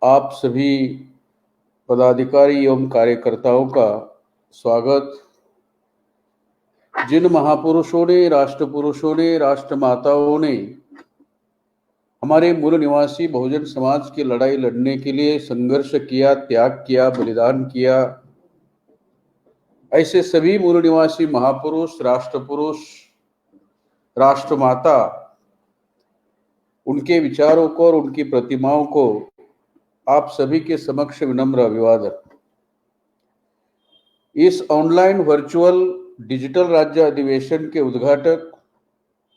आप सभी पदाधिकारी एवं कार्यकर्ताओं का स्वागत। जिन महापुरुषों ने, राष्ट्रपुरुषों ने, राष्ट्रमाताओं ने हमारे मूल निवासी बहुजन समाज की लड़ाई लड़ने के लिए संघर्ष किया, त्याग किया, बलिदान किया, ऐसे सभी मूल निवासी महापुरुष, राष्ट्रपुरुष, राष्ट्रमाता, उनके विचारों को और उनकी प्रतिमाओं को आप सभी के समक्ष विनम्र अभिवादन। इस ऑनलाइन वर्चुअल डिजिटल राज्य अधिवेशन के उद्घाटक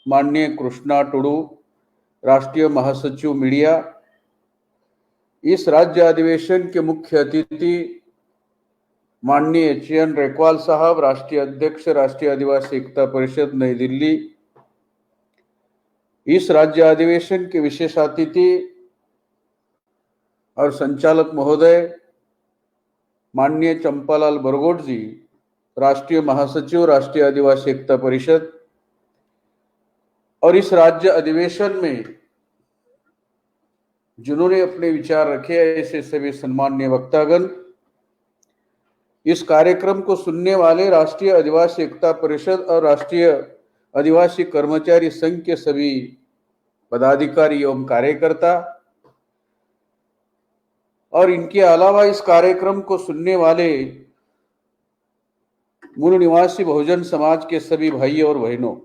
माननीय कृष्णा टुडू, राष्ट्रीय महासचिव मीडिया, इस राज्य अधिवेशन के मुख्य अतिथि माननीय एच.एन. रेकवाल साहब, राष्ट्रीय अध्यक्ष, राष्ट्रीय आदिवासी एकता परिषद नई दिल्ली, इस राज्य अधिवेशन के विशेष अतिथि और संचालक महोदय माननीय चंपालाल बरगोट जी, राष्ट्रीय महासचिव, राष्ट्रीय आदिवासी एकता परिषद, और इस राज्य अधिवेशन में जिन्होंने अपने विचार रखे, ऐसे सभी सम्माननीय वक्तागण, इस कार्यक्रम को सुनने वाले राष्ट्रीय आदिवासी एकता परिषद और राष्ट्रीय आदिवासी कर्मचारी संघ के सभी पदाधिकारी एवं कार्यकर्ता, और इनके अलावा इस कार्यक्रम को सुनने वाले मूल निवासी बहुजन समाज के सभी भाई और बहनों,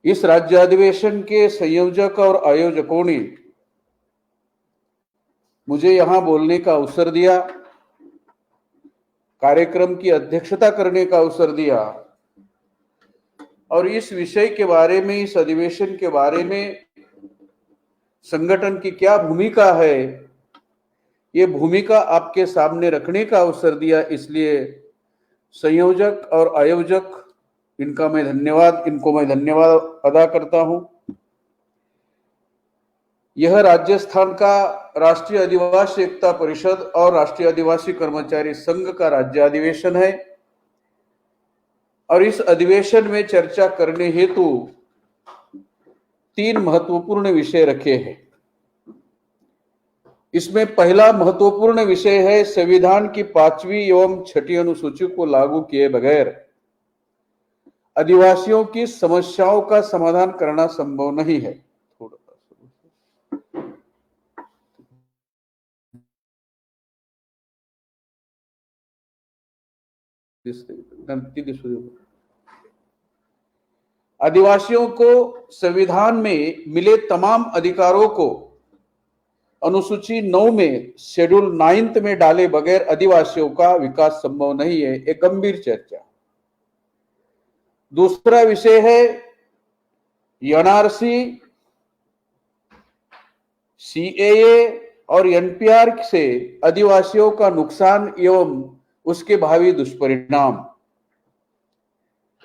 इस राज्य अधिवेशन के संयोजक और आयोजकों ने मुझे यहां बोलने का अवसर दिया, कार्यक्रम की अध्यक्षता करने का अवसर दिया और इस विषय के बारे में, इस अधिवेशन के बारे में संगठन की क्या भूमिका है, ये भूमिका आपके सामने रखने का अवसर दिया। इसलिए संयोजक और आयोजक इनको मैं धन्यवाद अदा करता हूं। यह राजस्थान का राष्ट्रीय आदिवासी एकता परिषद और राष्ट्रीय आदिवासी कर्मचारी संघ का राज्य अधिवेशन है और इस अधिवेशन में चर्चा करने हेतु 3 महत्वपूर्ण विषय रखे हैं। इसमें पहला महत्वपूर्ण विषय है संविधान की 5वीं एवं 6ठी अनुसूची को लागू किए बगैर आदिवासियों की समस्याओं का समाधान करना संभव नहीं है। आदिवासियों को संविधान में मिले तमाम अधिकारों को अनुसूची 9 में शेड्यूल 9 में डाले बगैर आदिवासियों का विकास संभव नहीं है, एक गंभीर चर्चा। दूसरा विषय है एनआरसी, सीएए और एनपीआर से आदिवासियों का नुकसान एवं उसके भावी दुष्परिणाम,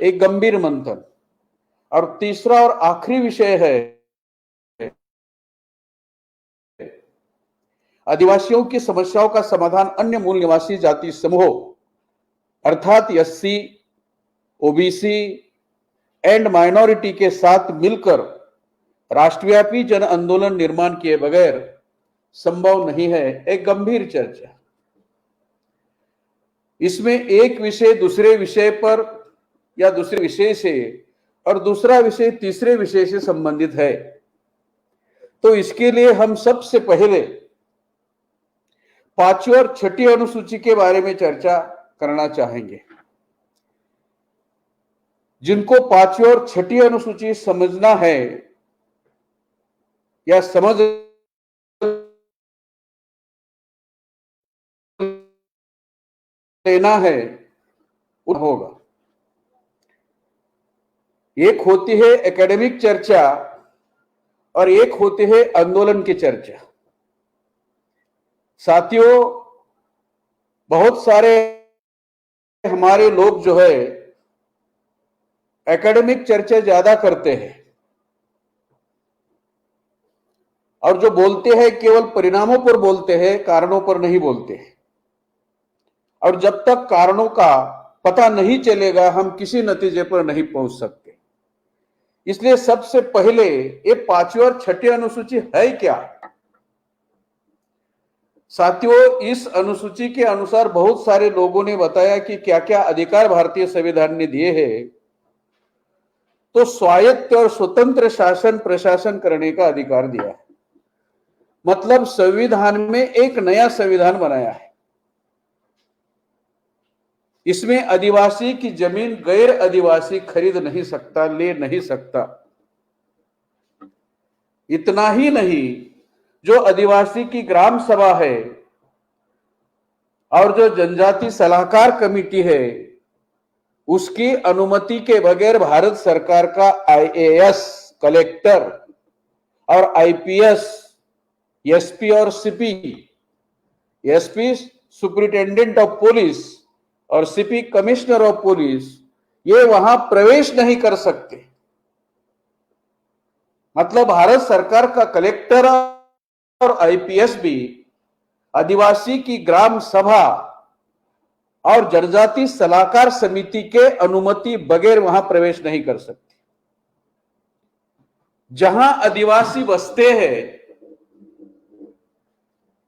एक गंभीर मंथन। और तीसरा और आखिरी विषय है आदिवासियों की समस्याओं का समाधान अन्य मूल निवासी जाति समूहों अर्थात एससी, ओबीसी एंड माइनॉरिटी के साथ मिलकर राष्ट्रव्यापी जन आंदोलन निर्माण किए बगैर संभव नहीं है, एक गंभीर चर्चा। इसमें एक विषय दूसरे विषय पर या दूसरे विषय से और दूसरा विषय तीसरे विषय से संबंधित है, तो इसके लिए हम सबसे पहले 5वीं और 6ठी अनुसूची के बारे में चर्चा करना चाहेंगे। जिनको 5वीं और 6ठी अनुसूची समझना है या समझ लेना है होगा। एक होती है एकेडमिक चर्चा और एक होती है आंदोलन की चर्चा। साथियों, बहुत सारे हमारे लोग जो है एकेडमिक चर्चा ज्यादा करते हैं और जो बोलते हैं केवल परिणामों पर बोलते हैं, कारणों पर नहीं बोलते हैं। और जब तक कारणों का पता नहीं चलेगा हम किसी नतीजे पर नहीं पहुंच सकते। इसलिए सबसे पहले ये 5वीं और 6ठी अनुसूची है क्या, साथियों, इस अनुसूची के अनुसार बहुत सारे लोगों ने बताया कि क्या क्या अधिकार भारतीय संविधान ने दिए हैं। तो स्वायत्त और स्वतंत्र शासन प्रशासन करने का अधिकार दिया है। मतलब संविधान में एक नया संविधान बनाया है। इसमें आदिवासी की जमीन गैर आदिवासी खरीद नहीं सकता, ले नहीं सकता। इतना ही नहीं, जो आदिवासी की ग्राम सभा है और जो जनजाति सलाहकार कमेटी है, उसकी अनुमति के बगैर भारत सरकार का आईएएस कलेक्टर और आईपीएस, एसपी और CP, SP superintendent of police और सीपी कमिश्नर ऑफ पुलिस, ये वहां प्रवेश नहीं कर सकते। मतलब भारत सरकार का कलेक्टर और आईपीएस भी आदिवासी की ग्राम सभा और जनजाति सलाहकार समिति के अनुमति बगैर वहां प्रवेश नहीं कर सकते। जहां आदिवासी बसते हैं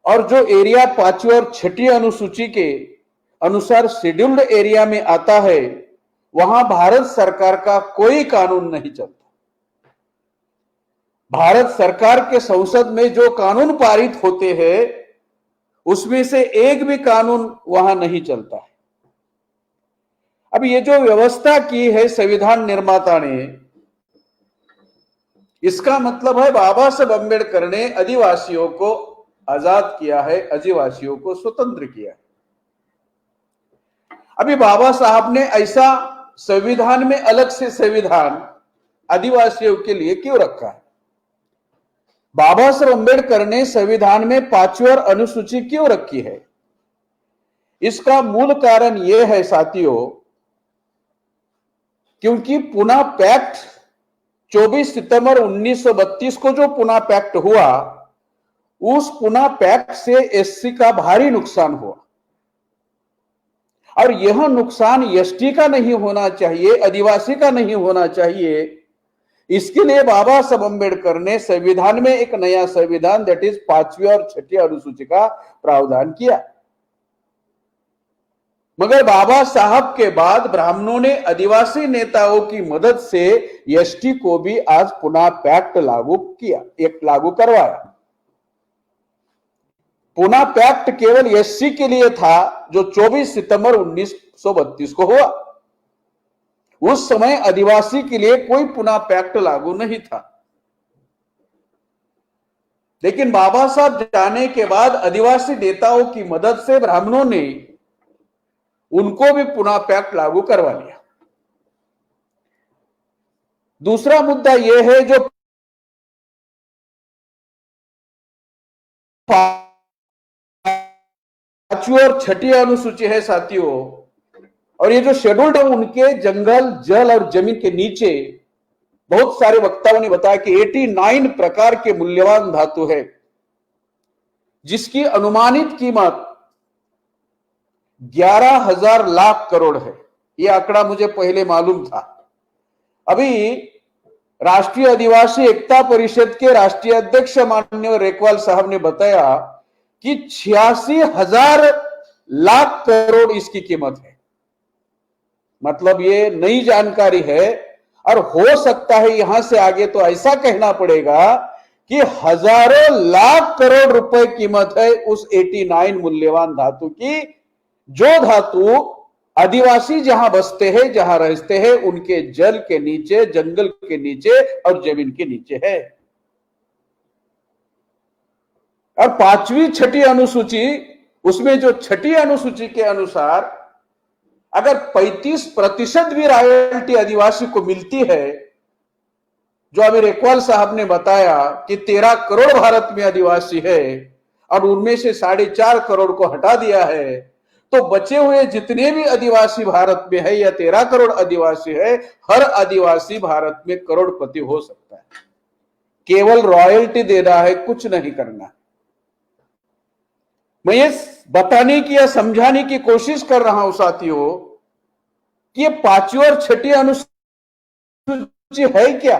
और जो एरिया 5वीं और 6ठी अनुसूची के अनुसार शेड्यूल्ड एरिया में आता है, वहां भारत सरकार का कोई कानून नहीं चलता। भारत सरकार के संसद में जो कानून पारित होते हैं, उसमें से एक भी कानून वहां नहीं चलता है। अब ये जो व्यवस्था की है संविधान निर्माता ने, इसका मतलब है बाबा साहब अम्बेडकर ने आदिवासियों को आजाद किया है, आदिवासियों को स्वतंत्र किया है। अभी बाबा साहब ने ऐसा संविधान में अलग से संविधान आदिवासियों के लिए क्यों रखा है? बाबा साहब अम्बेडकर ने संविधान में 5वीं अनुसूची क्यों रखी है? इसका मूल कारण यह है साथियों, क्योंकि पुना पैक्ट 24 सितंबर 1932 को जो पुना पैक्ट हुआ, उस पुना पैक्ट से एससी का भारी नुकसान हुआ और यह नुकसान एसटी का नहीं होना चाहिए, आदिवासी का नहीं होना चाहिए। इसके लिए बाबा साहब अम्बेडकर ने संविधान में एक नया संविधान, दैट इज 5वीं और 6ठी अनुसूची का प्रावधान किया। मगर बाबा साहब के बाद ब्राह्मणों ने आदिवासी नेताओं की मदद से एसटी को भी आज पुना पैक्ट लागू किया, एक लागू करवाया। पुना पैक्ट केवल एससी के लिए था, जो 24 सितंबर 1932 को हुआ। उस समय आदिवासी के लिए कोई पुना पैक्ट लागू नहीं था। लेकिन बाबा साहब जाने के बाद आदिवासी नेताओं की मदद से ब्राह्मणों ने उनको भी पुना पैक्ट लागू करवा लिया। दूसरा मुद्दा यह है, जो 5वीं और 6ठी अनुसूची है साथियों, और ये जो शेड्यूल्ड है, उनके जंगल, जल और जमीन के नीचे बहुत सारे वक्ताओं ने बताया कि 89 प्रकार के मूल्यवान धातु है, जिसकी अनुमानित कीमत 11,000 लाख करोड़ है। यह आंकड़ा मुझे पहले मालूम था। अभी राष्ट्रीय आदिवासी एकता परिषद के राष्ट्रीय अध्यक्ष माननीय रेकवाल साहब ने बताया कि 86,000 लाख करोड़ इसकी कीमत है। मतलब ये नई जानकारी है, और हो सकता है यहां से आगे तो ऐसा कहना पड़ेगा कि हजारों लाख करोड़ रुपए कीमत है उस 89 मूल्यवान धातु की, जो धातु आदिवासी जहां बसते हैं, जहां रहते हैं, उनके जल के नीचे, जंगल के नीचे और जमीन के नीचे है। और 5वीं 6ठी अनुसूची, उसमें जो 6ठी अनुसूची के अनुसार अगर 35% भी रॉयल्टी आदिवासी को मिलती है, जो अभी रेकवाल साहब ने बताया कि 13 करोड़ भारत में आदिवासी है और उनमें से 4.5 करोड़ को हटा दिया है, तो बचे हुए जितने भी आदिवासी भारत में है, या 13 करोड़ आदिवासी है, हर आदिवासी भारत में करोड़पति हो सकता है। केवल रॉयल्टी देना है, कुछ नहीं करना। मैं ये बताने की या समझाने की कोशिश कर रहा हूं साथियों कि ये 5वीं और 6ठी अनुसूची है क्या,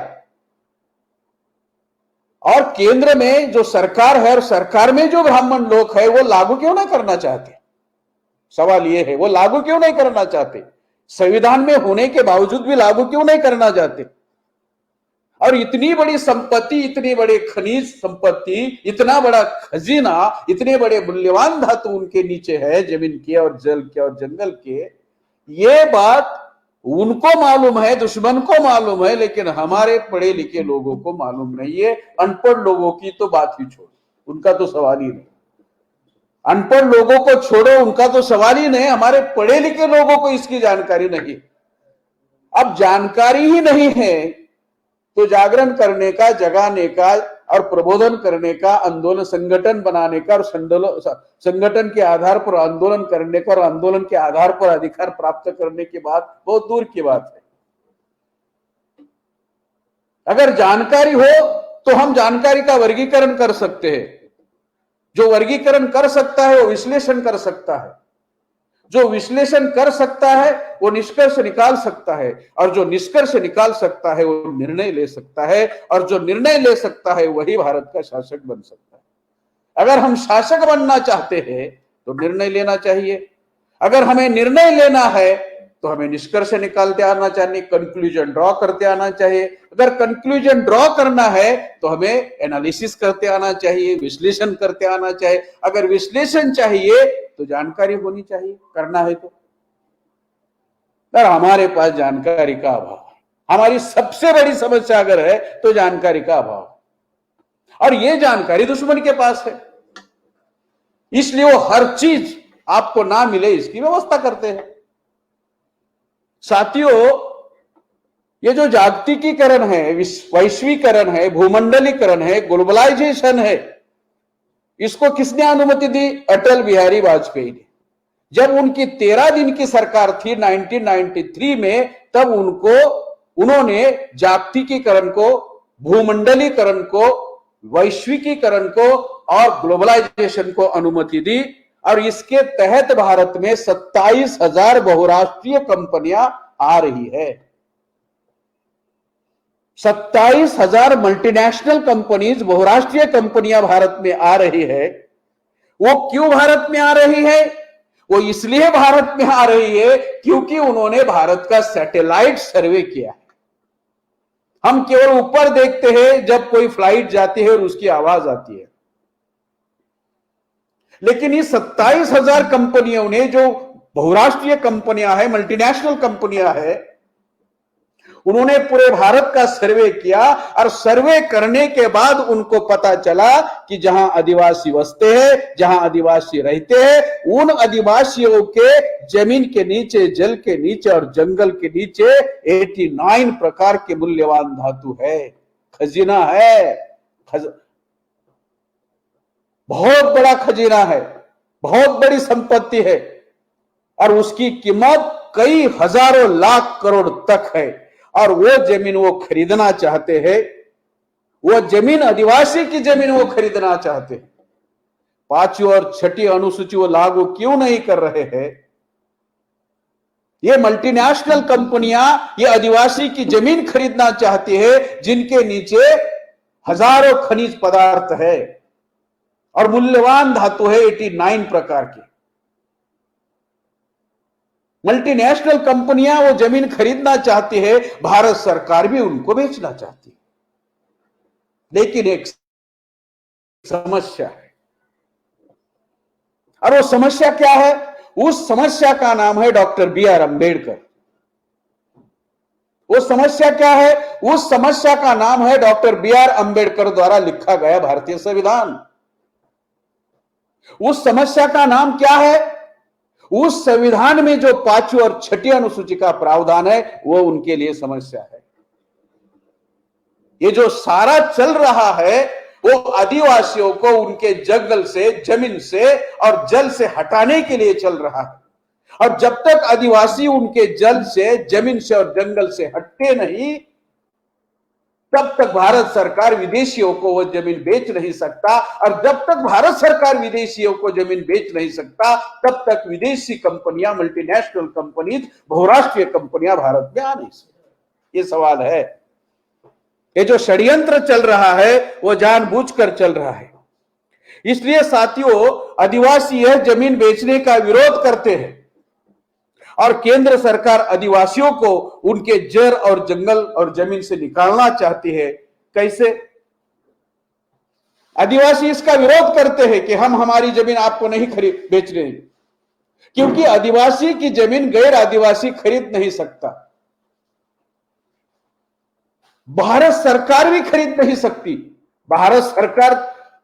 और केंद्र में जो सरकार है और सरकार में जो ब्राह्मण लोग है वो लागू क्यों नहीं करना चाहते? सवाल ये है, वो लागू क्यों नहीं करना चाहते? संविधान में होने के बावजूद भी लागू क्यों नहीं करना चाहते? और इतनी बड़ी संपत्ति, इतनी बड़ी खनिज संपत्ति, इतना बड़ा खजीना, इतने बड़े मूल्यवान धातु उनके नीचे है, जमीन के और जल के और जंगल के। ये बात उनको मालूम है, दुश्मन को मालूम है, लेकिन हमारे पढ़े लिखे लोगों को मालूम नहीं है। अनपढ़ लोगों की तो बात ही छोड़ो, उनका तो सवाल ही नहीं। अनपढ़ लोगों को छोड़ो, उनका तो सवाल ही नहीं। हमारे पढ़े लिखे लोगों को इसकी जानकारी नहीं। अब जानकारी ही नहीं है तो जागरण करने का, जगाने का और प्रबोधन करने का, आंदोलन संगठन बनाने का और संगठन के आधार पर आंदोलन करने का और आंदोलन के आधार पर अधिकार प्राप्त करने की बात बहुत दूर की बात है। अगर जानकारी हो तो हम जानकारी का वर्गीकरण कर सकते हैं। जो वर्गीकरण कर सकता है वो विश्लेषण कर सकता है, जो विश्लेषण कर सकता है वो निष्कर्ष निकाल सकता है, और जो निष्कर्ष निकाल सकता है वो निर्णय ले सकता है, और जो निर्णय ले सकता है वही भारत का शासक बन सकता है। अगर हम शासक बनना चाहते हैं तो निर्णय लेना चाहिए। अगर हमें निर्णय लेना है तो हमें निष्कर्ष निकालते आना चाहिए, कंक्लूजन ड्रॉ करते आना चाहिए। अगर कंक्लूजन ड्रॉ करना है तो हमें एनालिसिस करते आना चाहिए, विश्लेषण करते आना चाहिए। अगर विश्लेषण चाहिए तो जानकारी होनी चाहिए, करना है तो। पर हमारे पास जानकारी का अभाव है। हमारी सबसे बड़ी समस्या अगर है तो जानकारी का अभाव, और ये जानकारी दुश्मन के पास है, इसलिए वो हर चीज आपको ना मिले इसकी व्यवस्था करते हैं। साथियों, ये जो जागतिकीकरण है, वैश्वीकरण है, भूमंडलीकरण है, ग्लोबलाइजेशन है, इसको किसने अनुमति दी? अटल बिहारी वाजपेयी ने। जब उनकी 13 दिन की सरकार थी 1993 में, तब उन्होंने जागतिकीकरण को, भूमंडलीकरण को, वैश्विकीकरण को और ग्लोबलाइजेशन को अनुमति दी। और इसके तहत भारत में 27,000 बहुराष्ट्रीय कंपनियां आ रही है। 27,000 मल्टीनेशनल कंपनीज, बहुराष्ट्रीय कंपनियां भारत में आ रही है। वो क्यों भारत में आ रही है? वो इसलिए भारत में आ रही है क्योंकि उन्होंने भारत का सैटेलाइट सर्वे किया है। हम केवल ऊपर देखते हैं जब कोई फ्लाइट जाती है और उसकी आवाज आती है, लेकिन ये 27,000 कंपनियों ने, जो बहुराष्ट्रीय कंपनियां हैं, मल्टीनेशनल कंपनियां हैं, उन्होंने पूरे भारत का सर्वे किया। और सर्वे करने के बाद उनको पता चला कि जहां आदिवासी बसते हैं, जहां आदिवासी रहते हैं, उन आदिवासियों के जमीन के नीचे, जल के नीचे और जंगल के नीचे 89 प्रकार के मूल्यवान धातु है, खजीना है। बहुत बड़ा खजीना है, बहुत बड़ी संपत्ति है, और उसकी कीमत कई हजारों लाख करोड़ तक है। और वो जमीन वो खरीदना चाहते हैं, वो जमीन, आदिवासी की जमीन वो खरीदना चाहते हैं। 5वीं और 6ठी अनुसूची वो लागू क्यों नहीं कर रहे हैं? ये मल्टीनेशनल कंपनियां ये आदिवासी की जमीन खरीदना चाहती है, जिनके नीचे हजारों खनिज पदार्थ है और मूल्यवान धातु है 89 प्रकार की। मल्टीनेशनल कंपनियां वो जमीन खरीदना चाहती है, भारत सरकार भी उनको बेचना चाहती है। लेकिन एक समस्या है, और वो समस्या क्या है? उस समस्या का नाम है डॉक्टर बी.आर. अंबेडकर। वो समस्या क्या है? उस समस्या का नाम है डॉक्टर बी.आर. अंबेडकर द्वारा लिखा गया भारतीय संविधान। उस समस्या का नाम क्या है? उस संविधान में जो 5वीं और 6ठी अनुसूची का प्रावधान है, वो उनके लिए समस्या है। ये जो सारा चल रहा है वो आदिवासियों को उनके जंगल से, जमीन से और जल से हटाने के लिए चल रहा है। और जब तक आदिवासी उनके जल से, जमीन से और जंगल से हटते नहीं, तब तक भारत सरकार विदेशियों को वो जमीन बेच नहीं सकता। और जब तक भारत सरकार विदेशियों को जमीन बेच नहीं सकता, तब तक विदेशी कंपनियां, मल्टीनेशनल कंपनीज, बहुराष्ट्रीय कंपनियां भारत में आ नहीं सकती। ये सवाल है। ये जो षड्यंत्र चल रहा है वो जानबूझकर चल रहा है। इसलिए साथियों, आदिवासी यह जमीन बेचने का विरोध करते हैं और केंद्र सरकार आदिवासियों को उनके जड़ और जंगल और जमीन से निकालना चाहती है। कैसे? आदिवासी इसका विरोध करते हैं कि हम हमारी जमीन आपको नहीं खरीद बेचने, क्योंकि आदिवासी की जमीन गैर आदिवासी खरीद नहीं सकता, भारत सरकार भी खरीद नहीं सकती। भारत सरकार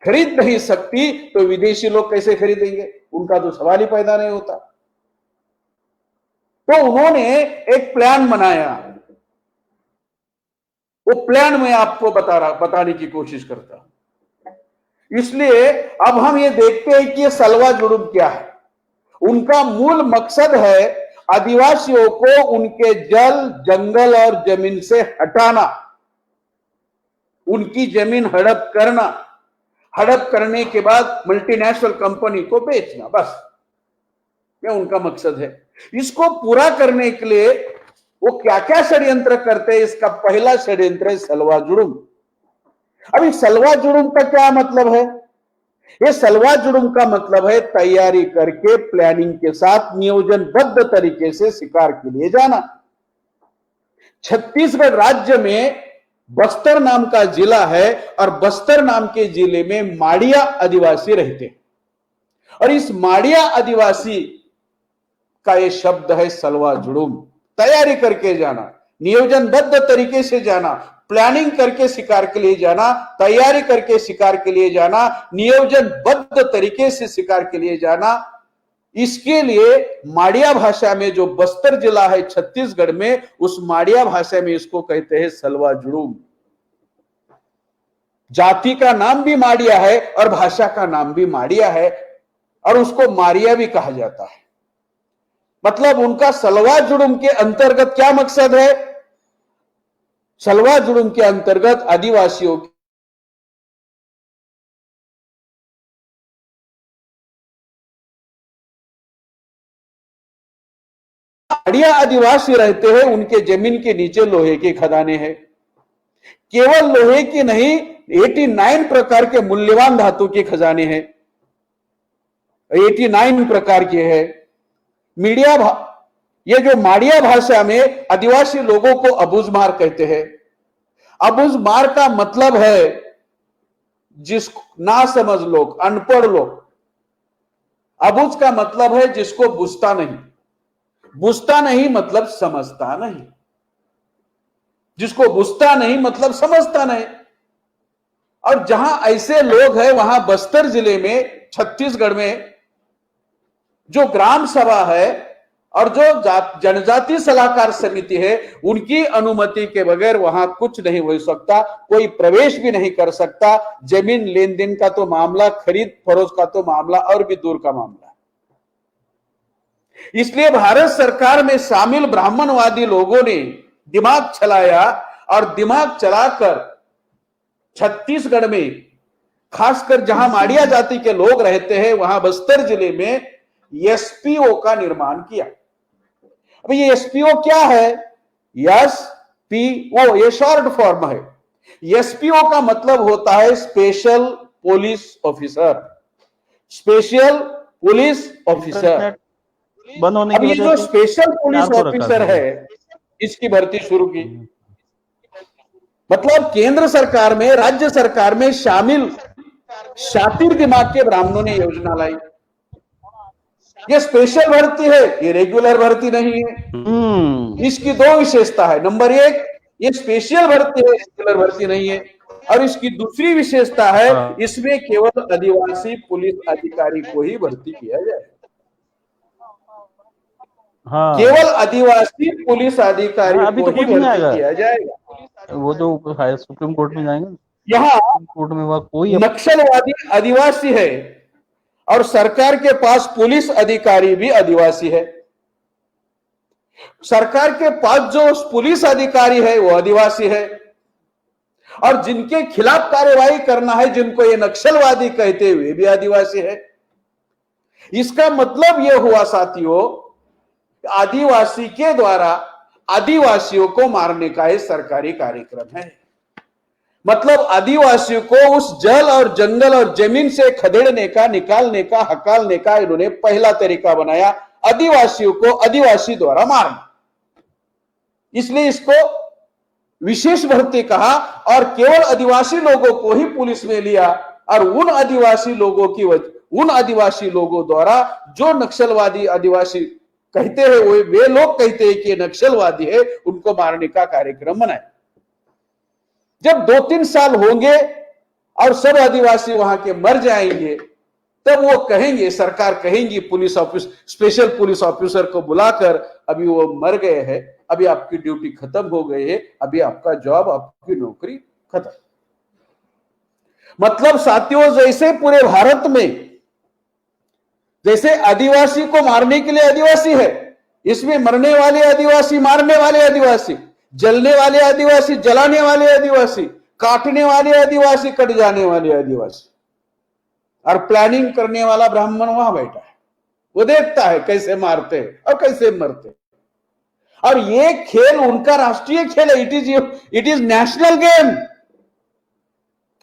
खरीद नहीं सकती तो विदेशी लोग कैसे खरीदेंगे? उनका तो सवाल ही पैदा नहीं होता। तो उन्होंने एक प्लान बनाया। वो प्लान मैं आपको बताने की कोशिश करता हूं। इसलिए अब हम ये देखते हैं कि ये सलवा जुड़ूम क्या है। उनका मूल मकसद है आदिवासियों को उनके जल, जंगल और जमीन से हटाना, उनकी जमीन हड़प करना, हड़प करने के बाद मल्टीनेशनल कंपनी को बेचना, बस ये उनका मकसद है। इसको पूरा करने के लिए वो क्या क्या षड्यंत्र करते हैं, इसका पहला षड्यंत्र है सलवा जुड़ूम। अभी सलवा जुड़ूम का क्या मतलब है? ये सलवा जुड़ूम का मतलब है तैयारी करके प्लानिंग के साथ नियोजनबद्ध तरीके से शिकार के लिए जाना। छत्तीसगढ़ राज्य में बस्तर नाम का जिला है और बस्तर नाम के जिले में माड़िया आदिवासी रहते हैं और इस माड़िया आदिवासी का ये शब्द है सलवा जुड़ूम। तैयारी करके जाना, नियोजनबद्ध तरीके से जाना, प्लानिंग करके शिकार के लिए जाना, तैयारी करके शिकार के लिए जाना, नियोजनबद्ध तरीके से शिकार के लिए जाना। इसके लिए माड़िया भाषा में जो बस्तर जिला है छत्तीसगढ़ में, उस माड़िया भाषा में इसको कहते हैं सलवा जुड़ूम। जाति का नाम भी माड़िया है और भाषा का नाम भी माड़िया है और उसको मारिया भी कहा जाता है। मतलब उनका सलवा जुड़ूम के अंतर्गत क्या मकसद है? सलवा जुड़ूम के अंतर्गत आदिवासियों माड़िया आदिवासी रहते हैं, उनके जमीन के नीचे लोहे की खदानें हैं। केवल लोहे की नहीं, 89 प्रकार के मूल्यवान धातु के खजाने हैं, 89 प्रकार के हैं। ये जो माड़िया भाषा में आदिवासी लोगों को अबुझमार कहते हैं। अबुझमार का मतलब है जिसको ना समझ लोग, अनपढ़ लोग। अबुझ का मतलब है जिसको बुझता नहीं, बुझता नहीं मतलब समझता नहीं, जिसको बुझता नहीं मतलब समझता नहीं। और जहां ऐसे लोग हैं, वहां बस्तर जिले में, छत्तीसगढ़ में जो ग्राम सभा है और जो जनजाति सलाहकार समिति है, उनकी अनुमति के बगैर वहां कुछ नहीं हो सकता, कोई प्रवेश भी नहीं कर सकता। जमीन लेन देन का तो मामला, खरीद फरोख्त का तो मामला और भी दूर का मामला है। इसलिए भारत सरकार में शामिल ब्राह्मणवादी लोगों ने दिमाग चलाया और दिमाग चलाकर छत्तीसगढ़ में, खासकर जहां माड़िया जाति के लोग रहते हैं, वहां बस्तर जिले में एसपीओ का निर्माण किया। अब ये एसपीओ क्या है? एसपीओ ये शॉर्ट फॉर्म है। एसपीओ का मतलब होता है special police officer, special police officer. अब ये जो स्पेशल पुलिस ऑफिसर है, इसकी भर्ती शुरू की। मतलब केंद्र सरकार में, राज्य सरकार में शामिल शातिर दिमाग के ब्राह्मणों ने योजना लाई। ये स्पेशल भर्ती है, ये रेगुलर भर्ती नहीं है। इसकी दो विशेषता है। नंबर एक, ये स्पेशल भर्ती है, रेगुलर भर्ती नहीं है। और इसकी दूसरी विशेषता है, इसमें केवल आदिवासी पुलिस अधिकारी को ही भर्ती किया जाए। केवल आदिवासी पुलिस अधिकारी को ही भर्ती किया जाएगा। वो जो सुप्रीम कोर्ट में जाएंगे, यहाँ कोर्ट में वह कोई नक्सलवादी आदिवासी है और सरकार के पास पुलिस अधिकारी भी आदिवासी है। सरकार के पास जो पुलिस अधिकारी है वो आदिवासी है और जिनके खिलाफ कार्यवाही करना है, जिनको ये नक्सलवादी कहते हुए भी आदिवासी है। इसका मतलब यह हुआ साथियों, आदिवासी के द्वारा आदिवासियों को मारने का एक सरकारी कार्यक्रम है। मतलब आदिवासियों को उस जल और जंगल और जमीन से खदेड़ने का, निकालने का, हकालने का इन्होंने पहला तरीका बनाया, आदिवासियों को आदिवासी द्वारा मारना। इसलिए इसको विशेष भर्ती कहा और केवल आदिवासी लोगों को ही पुलिस में लिया और उन आदिवासी लोगों द्वारा जो नक्सलवादी आदिवासी कहते हैं, वे लोग कहते हैं कि नक्सलवादी है, उनको मारने का कार्यक्रम बनाया। जब 2-3 साल होंगे और सब आदिवासी वहां के मर जाएंगे, तब वो कहेंगे, सरकार कहेंगी police office, special police officer को बुलाकर, अभी वो मर गए हैं, अभी आपकी ड्यूटी खत्म हो गई है, अभी आपका जॉब, आपकी नौकरी खत्म। मतलब साथियों, जैसे पूरे भारत में जैसे आदिवासी को मारने के लिए आदिवासी है, इसमें मरने वाले आदिवासी, मारने वाले आदिवासी, जलने वाले आदिवासी, जलाने वाले आदिवासी, काटने वाले आदिवासी, कट जाने वाले आदिवासी, और प्लानिंग करने वाला ब्राह्मण वहां बैठा है। वो देखता है कैसे मारते हैं और कैसे मरते हैं। और ये खेल उनका राष्ट्रीय खेल है, इट इज नेशनल गेम।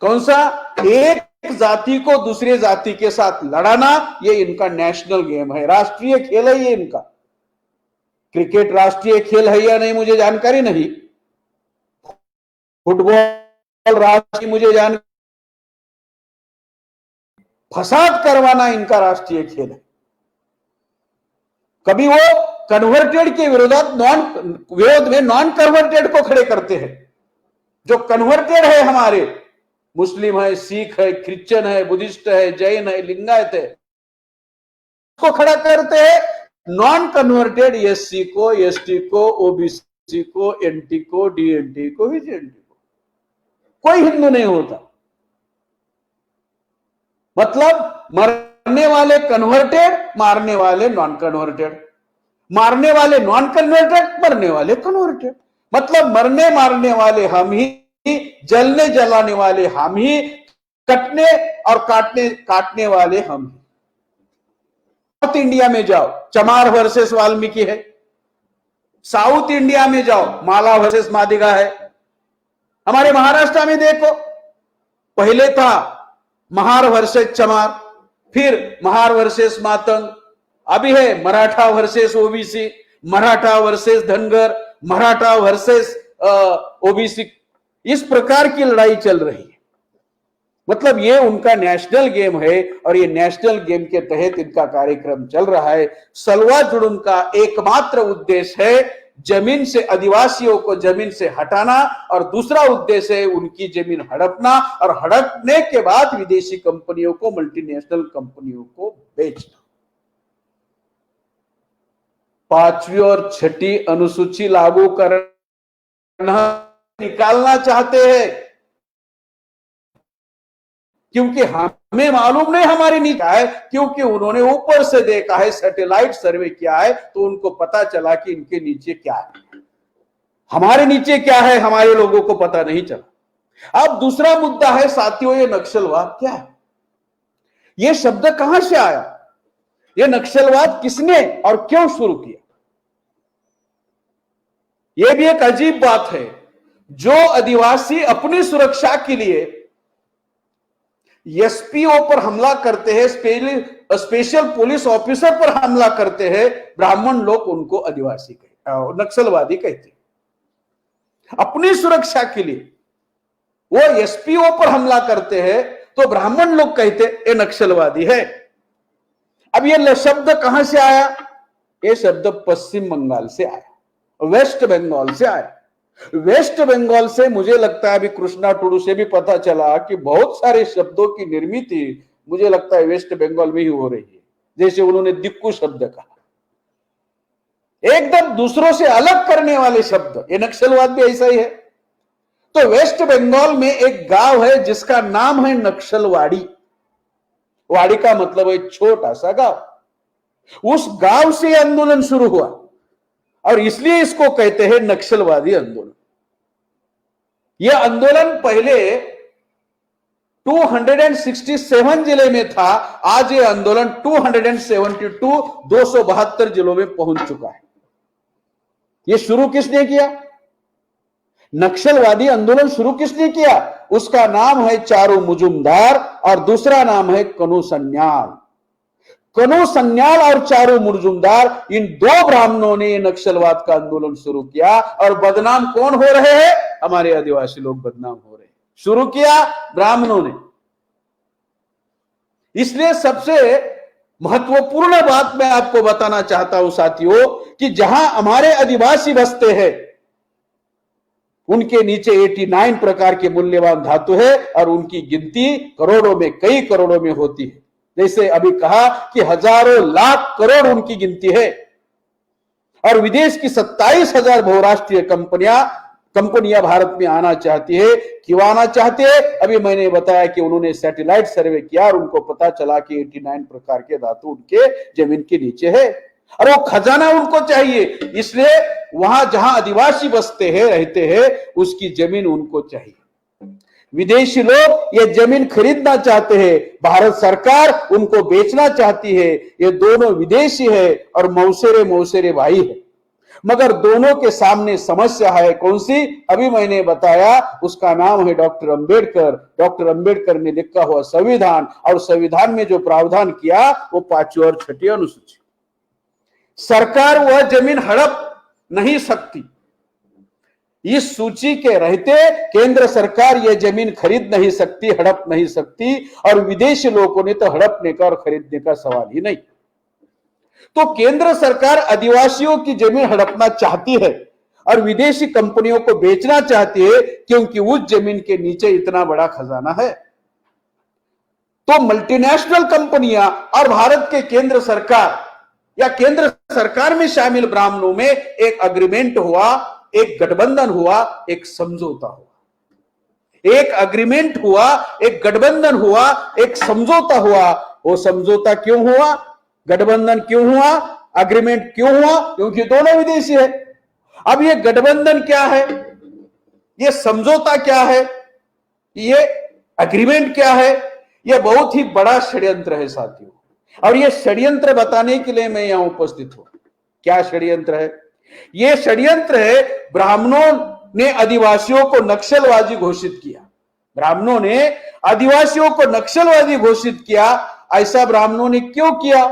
कौन सा? एक जाति को दूसरे जाति के साथ लड़ाना, ये इनका नेशनल गेम है, राष्ट्रीय खेल है ये इनका। क्रिकेट राष्ट्रीय खेल है या नहीं मुझे जानकारी नहीं, फुटबॉल राष्ट्रीय मुझे जानकारी, फसाद करवाना इनका राष्ट्रीय खेल है। कभी वो कन्वर्टेड के विरोध में नॉन कन्वर्टेड को खड़े करते हैं। जो कन्वर्टेड है, हमारे मुस्लिम है, सिख है, क्रिश्चियन है, बुद्धिस्ट है, जैन है, लिंगायत है, को खड़ा करते हैं। नॉन कन्वर्टेड एससी को, एसटी को, ओबीसी को, एनटी को, डीएनटी को, विजेएनटी को, कोई हिंदू नहीं होता। मतलब मरने वाले कन्वर्टेड, मारने वाले नॉन कन्वर्टेड, मारने वाले नॉन कन्वर्टेड, मरने वाले कन्वर्टेड। मतलब मरने मारने वाले हम ही, जलने जलाने वाले हम ही, कटने और काटने वाले हम ही। साउथ इंडिया में जाओ, चमार वर्सेस वाल्मीकि है। साउथ इंडिया में जाओ, माला वर्सेस मादिगा है। हमारे महाराष्ट्र में देखो, पहले था महार वर्सेस चमार, फिर महार वर्सेस मातंग, अभी है Maratha versus OBC, Maratha versus Dhangar, Maratha versus OBC. इस प्रकार की लड़ाई चल रही है। मतलब ये उनका नेशनल गेम है और ये नेशनल गेम के तहत इनका कार्यक्रम चल रहा है। सलवा जुड़ून का एकमात्र उद्देश्य है जमीन से, आदिवासियों को जमीन से हटाना, और दूसरा उद्देश्य है उनकी जमीन हड़पना, और हड़पने के बाद विदेशी कंपनियों को, मल्टीनेशनल कंपनियों को बेचना। 5वीं और 6ठी अनुसूची लागू करना निकालना चाहते हैं, क्योंकि हमें मालूम नहीं हमारे नीचे है, क्योंकि उन्होंने ऊपर से देखा है, सैटेलाइट सर्वे किया है, तो उनको पता चला कि इनके नीचे क्या है। हमारे नीचे क्या है, हमारे लोगों को पता नहीं चला। अब दूसरा मुद्दा है साथियों, ये नक्सलवाद क्या है? ये शब्द कहां से आया? ये नक्सलवाद किसने और क्यों शुरू किया? यह भी एक अजीब बात है। जो आदिवासी अपनी सुरक्षा के लिए एसपीओ पर हमला करते हैं, स्पेशल पुलिस ऑफिसर पर हमला करते हैं, ब्राह्मण लोग उनको आदिवासी कहते, नक्सलवादी कहते हैं। अपनी सुरक्षा के लिए वो एसपीओ पर हमला करते हैं, तो ब्राह्मण लोग कहते ये नक्सलवादी है। अब ये शब्द कहां से आया? ये शब्द पश्चिम बंगाल से आया, वेस्ट बंगाल से आया। वेस्ट बंगाल से मुझे लगता है, अभी कृष्णा टुडू से भी पता चला कि बहुत सारे शब्दों की निर्मित मुझे लगता है वेस्ट बंगाल में ही हो रही है। जैसे उन्होंने दिक्कू शब्द कहा, एकदम दूसरों से अलग करने वाले शब्द, ये नक्सलवाद भी ऐसा ही है। तो वेस्ट बंगाल में एक गांव है जिसका नाम है नक्सलवाड़ी। वाड़ी का मतलब है छोटा सा गांव। उस गांव से आंदोलन शुरू हुआ और इसलिए इसको कहते हैं नक्सलवादी आंदोलन। यह आंदोलन पहले 267 जिले में था, आज यह आंदोलन 272 जिलों में पहुंच चुका है। यह शुरू किसने किया? नक्सलवादी आंदोलन शुरू किसने किया? उसका नाम है चारू मुजुमदार और दूसरा नाम है कनु सन्याल। कनु सन्याल और चारू मुजुमदार, इन दो ब्राह्मणों ने नक्सलवाद का आंदोलन शुरू किया। और बदनाम कौन हो रहे हैं? हमारे आदिवासी लोग बदनाम हो रहे हैं। शुरू किया ब्राह्मणों ने। इसलिए सबसे महत्वपूर्ण बात मैं आपको बताना चाहता हूं साथियों, कि जहां हमारे आदिवासी बसते हैं उनके नीचे 89 प्रकार के मूल्यवान धातु है और उनकी गिनती करोड़ों में, कई करोड़ों में होती है। जैसे अभी कहा कि हजारों लाख करोड़ उनकी गिनती है। और विदेश की 27,000 बहुराष्ट्रीय कंपनियां भारत में आना चाहती है। क्यों आना चाहते हैं? अभी मैंने बताया कि उन्होंने सैटेलाइट सर्वे किया और उनको पता चला कि 89 प्रकार के धातु उनके जमीन के नीचे है और वो खजाना उनको चाहिए। इसलिए वहां जहां आदिवासी बसते हैं, रहते हैं, उसकी जमीन उनको चाहिए। विदेशी लोग ये जमीन खरीदना चाहते हैं, भारत सरकार उनको बेचना चाहती है। ये दोनों विदेशी है और मौसेरे भाई है। मगर दोनों के सामने समस्या है कौन सी? अभी मैंने बताया, उसका नाम है डॉक्टर अंबेडकर। डॉक्टर अंबेडकर ने लिखा हुआ संविधान, और संविधान में जो प्रावधान किया वो 5वीं और 6वीं अनुसूची। सरकार वह जमीन हड़प नहीं सकती। इस सूची के रहते केंद्र सरकार यह जमीन खरीद नहीं सकती, हड़प नहीं सकती। और विदेशी लोगों ने तो हड़पने का और खरीदने का सवाल ही नहीं। तो केंद्र सरकार आदिवासियों की जमीन हड़पना चाहती है और विदेशी कंपनियों को बेचना चाहती है, क्योंकि उस जमीन के नीचे इतना बड़ा खजाना है। तो मल्टीनेशनल कंपनियां और भारत के केंद्र सरकार या केंद्र सरकार में शामिल ब्राह्मणों में एक अग्रीमेंट हुआ, एक गठबंधन हुआ, एक समझौता हुआ। एक अग्रीमेंट हुआ, एक गठबंधन हुआ, एक समझौता हुआ। वो समझौता क्यों हुआ? गठबंधन क्यों हुआ? अग्रीमेंट क्यों हुआ? क्योंकि दोनों विदेशी है। अब ये गठबंधन क्या है? ये समझौता क्या है? ये अग्रीमेंट क्या है? ये बहुत ही बड़ा षड्यंत्र है साथियों। और ये षड्यंत्र बताने के लिए मैं यहां उपस्थित हूं। क्या षड्यंत्र है? ये षड्यंत्र है, ब्राह्मणों ने आदिवासियों को नक्सलवादी घोषित किया। ब्राह्मणों ने आदिवासियों को नक्सलवादी घोषित किया। ऐसा ब्राह्मणों ने क्यों किया?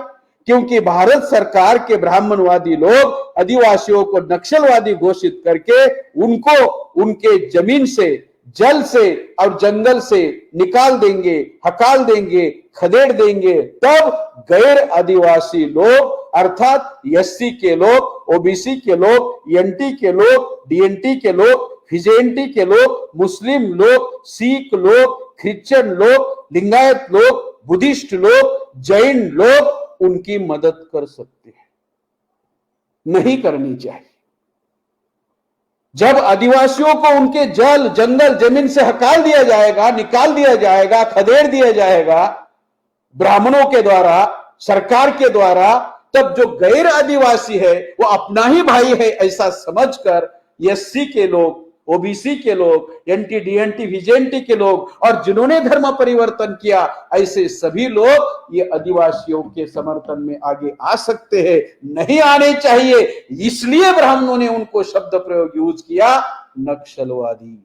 क्योंकि भारत सरकार के ब्राह्मणवादी लोग आदिवासियों को नक्सलवादी घोषित करके उनको उनके जमीन से, जल से और जंगल से निकाल देंगे, हकाल देंगे, खदेड़ देंगे। तब गैर आदिवासी लोग अर्थात एससी के लोग, ओबीसी के लोग, एनटी के लोग, डीएनटी के लोग, फिजेंटी के लोग, मुस्लिम लोग, सिख लोग, क्रिश्चियन लोग, लिंगायत लोग, बुद्धिस्ट लोग, जैन लोग उनकी मदद कर सकते हैं। नहीं करनी चाहिए। जब आदिवासियों को उनके जल, जंगल, जमीन से हकाल दिया जाएगा, निकाल दिया जाएगा, खदेड़ दिया जाएगा ब्राह्मणों के द्वारा, सरकार के द्वारा, तब जो गैर आदिवासी है वो अपना ही भाई है ऐसा समझकर एससी के लोग, ओबीसी के लोग, एनटी, डीएनटी, विजेंटी के लोग और जिन्होंने धर्म परिवर्तन किया, ऐसे सभी लोग ये आदिवासियों के समर्थन में आगे आ सकते हैं। नहीं आने चाहिए। इसलिए ब्राह्मणों ने उनको शब्द प्रयोग यूज किया, नक्सलवादी।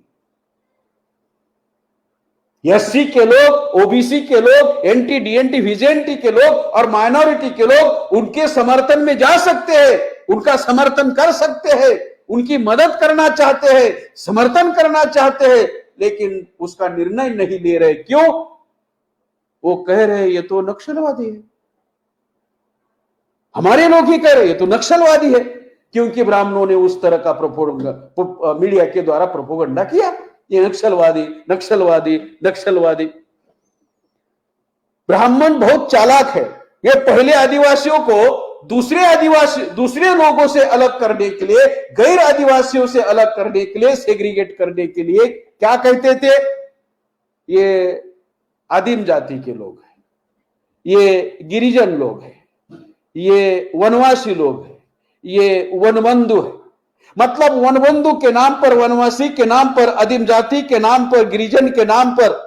एससी के लोग, ओबीसी के लोग, एनटी, डीएनटी, विजेंटी के लोग और माइनॉरिटी के लोग उनके समर्थन में जा सकते हैं, उनका समर्थन कर सकते हैं, उनकी मदद करना चाहते हैं, समर्थन करना चाहते हैं, लेकिन उसका निर्णय नहीं ले रहे। क्यों? वो कह रहे ये तो नक्सलवादी है। हमारे लोग ही कह रहे ये तो नक्सलवादी है, क्योंकि ब्राह्मणों ने उस तरह का मीडिया के द्वारा प्रोपोगंडा किया, ये नक्सलवादी, नक्सलवादी, नक्सलवादी। ब्राह्मण बहुत चालाक है। ये पहले आदिवासियों को दूसरे लोगों से अलग करने के लिए, गैर आदिवासियों से अलग करने के लिए, सेग्रीगेट करने के लिए क्या कहते थे? ये आदिम जाति के लोग हैं, ये गिरिजन लोग हैं, ये वनवासी लोग हैं, ये वनबंधु है। मतलब वनबंधु के नाम पर, वनवासी के नाम पर, आदिम जाति के नाम पर, गिरिजन के नाम पर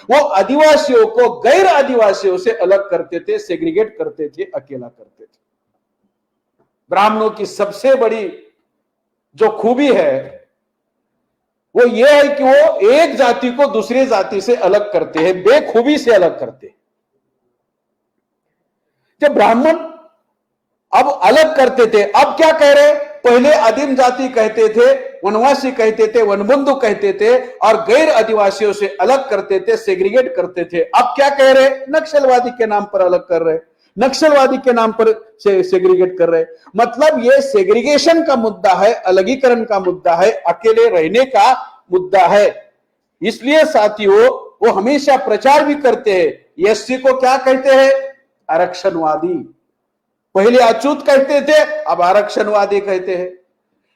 वो आदिवासियों को गैर आदिवासियों से अलग करते थे, सेग्रीगेट करते थे, अकेला करते थे। ब्राह्मणों की सबसे बड़ी जो खूबी है वो ये है कि वो एक जाति को दूसरी जाति से अलग करते हैं, बेखूबी से अलग करते हैं। जब ब्राह्मण अब अलग करते थे, अब क्या कह रहे? पहले आदिम जाति कहते थे, वनवासी कहते थे, वनबंधु कहते थे, और गैर आदिवासियों से अलग करते थे, सेग्रीगेट करते थे। अब क्या कह रहे? नक्सलवादी के नाम पर अलग कर रहे, नक्सलवादी के नाम पर सेग्रीगेट कर रहे। मतलब ये सेग्रीगेशन का मुद्दा है, अलगीकरण का मुद्दा है, अकेले रहने का मुद्दा है। इसलिए साथियों, वो हमेशा प्रचार भी करते हैं। एससी को क्या कहते हैं? आरक्षणवादी। पहले अछूत कहते थे, अब आरक्षणवादी कहते हैं।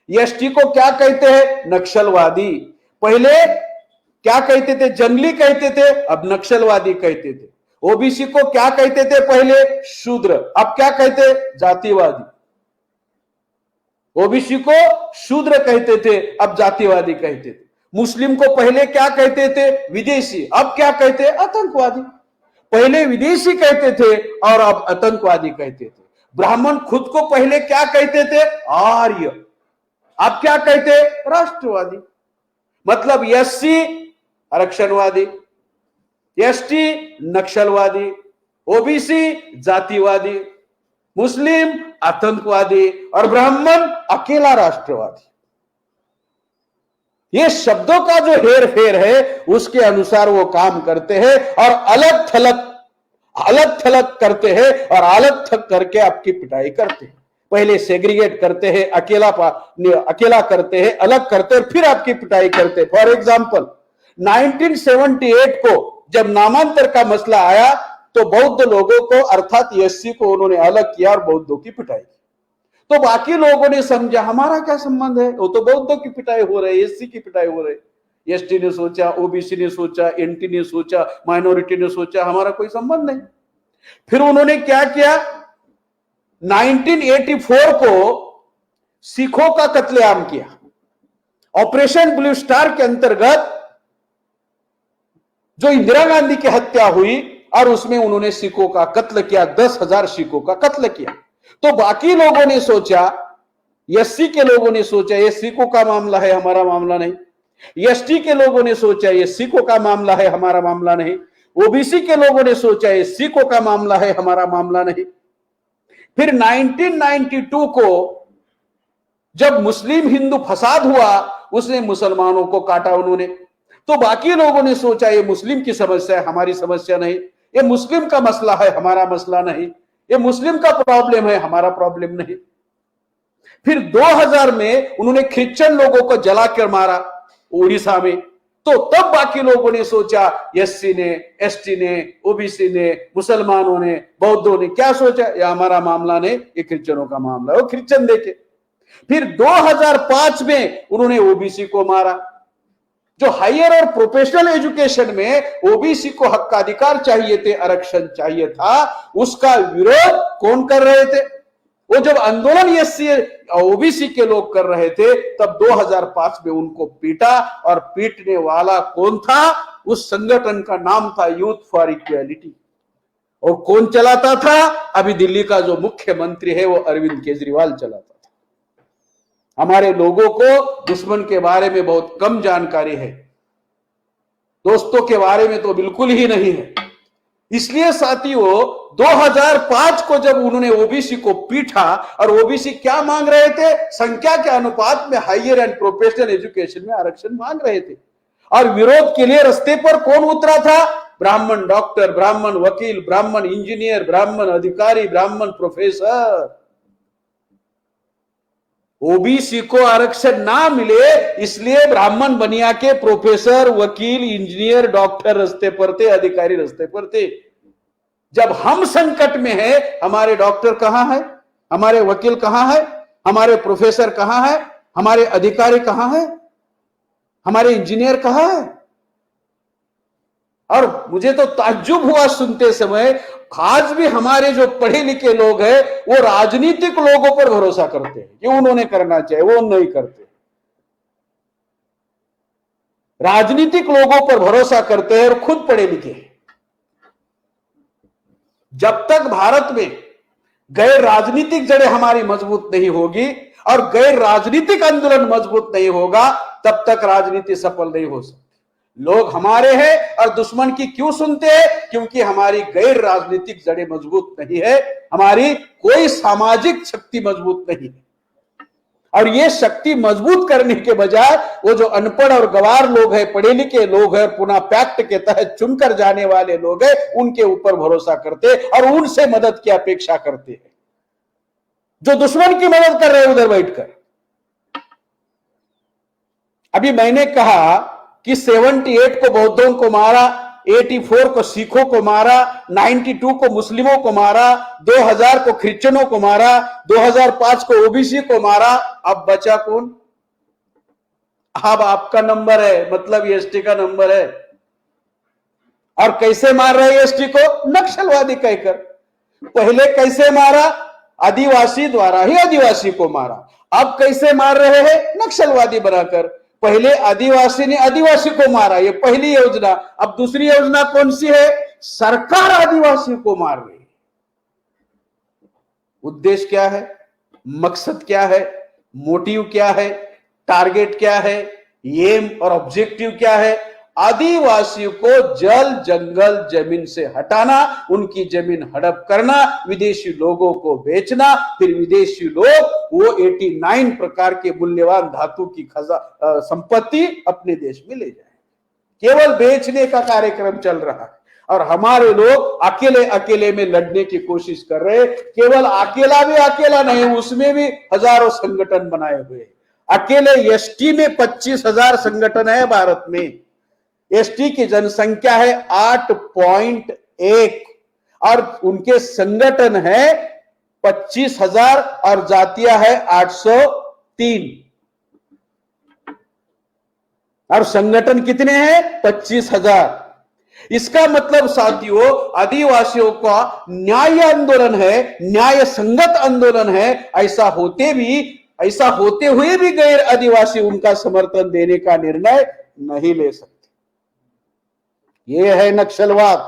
एसटी को क्या कहते हैं? नक्सलवादी। पहले क्या कहते थे? जंगली कहते थे, अब नक्सलवादी कहते थे। ओबीसी को क्या कहते थे? पहले शूद्र, अब क्या कहते? जातिवादी। ओबीसी को शूद्र कहते थे, अब जातिवादी कहते थे। मुस्लिम को पहले क्या कहते थे? विदेशी, अब क्या कहते? आतंकवादी। पहले विदेशी कहते थे और अब आतंकवादी कहते थे। ब्राह्मण खुद को पहले क्या कहते थे? आर्य, अब क्या कहते? राष्ट्रवादी। मतलब एससी आरक्षणवादी, एसटी नक्सलवादी, ओबीसी जातिवादी, मुस्लिम आतंकवादी और ब्राह्मण अकेला राष्ट्रवादी। ये शब्दों का जो हेर फेर है उसके अनुसार वो काम करते हैं और अलग थलग करते हैं और अलग थक करके आपकी पिटाई करते हैं। पहले सेग्रीगेट करते हैं, अकेला करते हैं, अलग करते हैं, फिर आपकी पिटाई करते हैं। फॉर एग्जाम्पल 1978 को जब नामांतर का मसला आया तो बौद्ध लोगों को अर्थात एससी को उन्होंने अलग किया और बौद्धों की पिटाई की। तो बाकी लोगों ने समझा हमारा क्या संबंध है, वो तो बौद्धों की पिटाई हो रही है, एससी की पिटाई हो रही है। एसटी ने सोचा, ओबीसी ने सोचा, एनटी ने सोचा, माइनॉरिटी ने सोचा, हमारा कोई संबंध नहीं। फिर उन्होंने क्या किया? 1984 को सिखों का कत्लेआम किया। ऑपरेशन ब्लू स्टार के अंतर्गत जो इंदिरा गांधी की हत्या हुई और उसमें उन्होंने सिखों का कत्ल किया, 10,000 सिखों का कत्ल किया। तो बाकी लोगों ने सोचा, एससी के लोगों ने सोचा ये सिखों का मामला है, हमारा मामला नहीं। एसटी के लोगों ने सोचा ये सिखों का मामला है, हमारा मामला नहीं। ओबीसी के लोगों ने सोचा ये सिखों का मामला है, हमारा मामला नहीं। फिर 1992 को जब मुस्लिम हिंदू फसाद हुआ, उसने मुसलमानों को काटा उन्होंने। तो बाकी लोगों ने सोचा ये मुस्लिम की समस्या है, हमारी समस्या नहीं। ये मुस्लिम का मसला है, हमारा मसला नहीं। ये मुस्लिम का प्रॉब्लम है, हमारा प्रॉब्लम नहीं। फिर 2000 में उन्होंने क्रिश्चियन लोगों को जलाकर मारा उड़ीसा में। तो तब बाकी लोगों ने सोचा, एससी ने, एसटी ने, ओबीसी ने, मुसलमानों ने, बौद्धों ने क्या सोचा? ये हमारा मामला नहीं, ये क्रिश्चियनों का मामला है, वो क्रिश्चियन देखे। फिर 2005 में उन्होंने ओबीसी को मारा। जो हायर और प्रोफेशनल एजुकेशन में ओबीसी को हक्काधिकार चाहिए थे, आरक्षण चाहिए था, उसका विरोध कौन कर रहे थे? वो जब आंदोलन एससी ओबीसी के लोग कर रहे थे तब 2005 में उनको पीटा। और पीटने वाला कौन था? उस संगठन का नाम था यूथ फॉर इक्वालिटी। और कौन चलाता था? अभी दिल्ली का जो मुख्यमंत्री है वो अरविंद केजरीवाल चलाता था। हमारे लोगों को दुश्मन के बारे में बहुत कम जानकारी है, दोस्तों के बारे में तो बिल्कुल ही नहीं है। इसलिए साथियों 2005 को जब उन्होंने ओबीसी को पीटा, और ओबीसी क्या मांग रहे थे? संख्या के अनुपात में हायर एंड प्रोफेशनल एजुकेशन में आरक्षण मांग रहे थे। और विरोध के लिए रास्ते पर कौन उतरा था? ब्राह्मण डॉक्टर, ब्राह्मण वकील, ब्राह्मण इंजीनियर, ब्राह्मण अधिकारी, ब्राह्मण प्रोफेसर। ओबीसी को आरक्षण ना मिले इसलिए ब्राह्मण बनिया के प्रोफेसर, वकील, इंजीनियर, डॉक्टर रास्ते पर थे, अधिकारी रास्ते पर थे। जब हम संकट में हैं, हमारे डॉक्टर कहां है? हमारे वकील कहां है? हमारे प्रोफेसर कहां है? हमारे अधिकारी कहां है? हमारे इंजीनियर कहां है? और मुझे तो ताज्जुब हुआ सुनते समय, आज भी हमारे जो पढ़े लिखे लोग हैं वो राजनीतिक लोगों पर भरोसा करते हैं कि उन्होंने करना चाहिए, वो नहीं करते। राजनीतिक लोगों पर भरोसा करते हैं और खुद पढ़े लिखे हैं। जब तक भारत में गैर राजनीतिक जड़ें हमारी मजबूत नहीं होगी और गैर राजनीतिक आंदोलन मजबूत नहीं होगा तब तक राजनीति सफल नहीं हो सकती। लोग हमारे हैं और दुश्मन की क्यों सुनते हैं? क्योंकि हमारी गैर राजनीतिक जड़ें मजबूत नहीं है, हमारी कोई सामाजिक शक्ति मजबूत नहीं है। और ये शक्ति मजबूत करने के बजाय वो जो अनपढ़ और गवार लोग हैं, पढ़े लिखे लोग हैं, पुनः पैक्ट के तहत चुनकर जाने वाले लोग हैं, उनके ऊपर भरोसा करते और उनसे मदद की अपेक्षा करते हैं, जो दुश्मन की मदद कर रहे हैं उधर बैठकर। अभी मैंने कहा कि 78 को बौद्धों को मारा, 84 को सिखों को मारा, 92 को मुस्लिमों को मारा, 2000 को क्रिश्चियनों को मारा, 2005 को ओबीसी को मारा। अब बचा कौन? अब आपका नंबर है, मतलब एसटी का नंबर है। और कैसे मार रहे एसटी को? नक्सलवादी कहकर। पहले कैसे मारा? आदिवासी द्वारा ही आदिवासी को मारा। अब कैसे मार रहे हैं? नक्सलवादी बनाकर। पहले आदिवासी ने आदिवासी को मारा, ये पहली योजना। अब दूसरी योजना कौन सी है? सरकार आदिवासी को मार रही है। उद्देश्य क्या है? मकसद क्या है? मोटिव क्या है? टारगेट क्या है? एम और ऑब्जेक्टिव क्या है? आदिवासियों को जल जंगल जमीन से हटाना, उनकी जमीन हड़प करना, विदेशी लोगों को बेचना, फिर विदेशी लोग वो 89 प्रकार के मूल्यवान धातु की संपत्ति अपने देश में ले जाए। केवल बेचने का कार्यक्रम चल रहा है और हमारे लोग अकेले अकेले में लड़ने की कोशिश कर रहे हैं। केवल अकेला भी अकेला नहीं, उसमें भी हजारों संगठन बनाए हुए। अकेले एसटी में 25,000 संगठन है भारत में। एसटी की जनसंख्या है 8.1 और उनके संगठन है 25,000 और जातियां है 803 और संगठन कितने हैं? 25,000। इसका मतलब साथियों, आदिवासियों का न्याय आंदोलन है, न्याय संगत आंदोलन है। ऐसा होते हुए भी गैर आदिवासी उनका समर्थन देने का निर्णय नहीं ले सकते। ये है नक्सलवाद।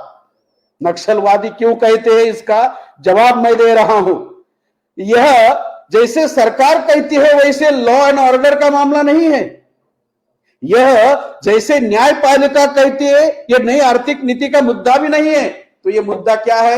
नक्सलवादी क्यों कहते हैं, इसका जवाब मैं दे रहा हूं। यह जैसे सरकार कहती है वैसे लॉ एंड ऑर्डर का मामला नहीं है। यह जैसे न्यायपालिका कहती है यह नई आर्थिक नीति का मुद्दा भी नहीं है। तो यह मुद्दा क्या है?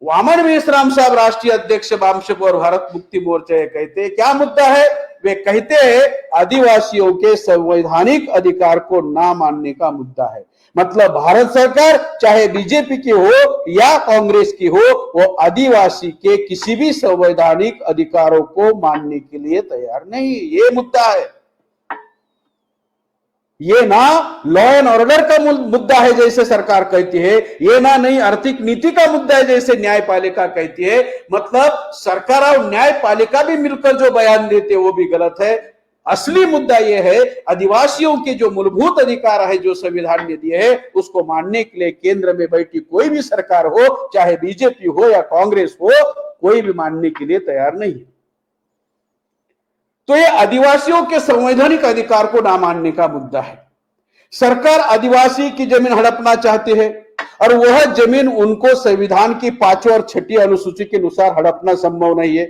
वामन मेश्राम साहब राष्ट्रीय अध्यक्ष वामशप और भारत मुक्ति मोर्चा कहते हैं, क्या मुद्दा है? वे कहते हैं आदिवासियों के संवैधानिक अधिकार को ना मानने का मुद्दा है। मतलब भारत सरकार चाहे बीजेपी की हो या कांग्रेस की हो, वो आदिवासी के किसी भी संवैधानिक अधिकारों को मानने के लिए तैयार नहीं। ये मुद्दा है। ये ना लॉ एंड ऑर्डर का मुद्दा है जैसे सरकार कहती है, ये ना नई आर्थिक नीति का मुद्दा है जैसे न्यायपालिका कहती है। मतलब सरकार और न्यायपालिका भी मिलकर जो बयान देते वो भी गलत है। असली मुद्दा यह है आदिवासियों के जो मूलभूत अधिकार है जो संविधान ने दिए है, उसको मानने के लिए केंद्र में बैठी कोई भी सरकार हो, चाहे बीजेपी हो या कांग्रेस हो, कोई भी मानने के लिए तैयार नहीं है। तो ये आदिवासियों के संवैधानिक अधिकार को ना मानने का मुद्दा है। सरकार आदिवासी की जमीन हड़पना चाहती है और वह जमीन उनको संविधान की 5वीं और 6वीं अनुसूची के अनुसार हड़पना संभव नहीं है।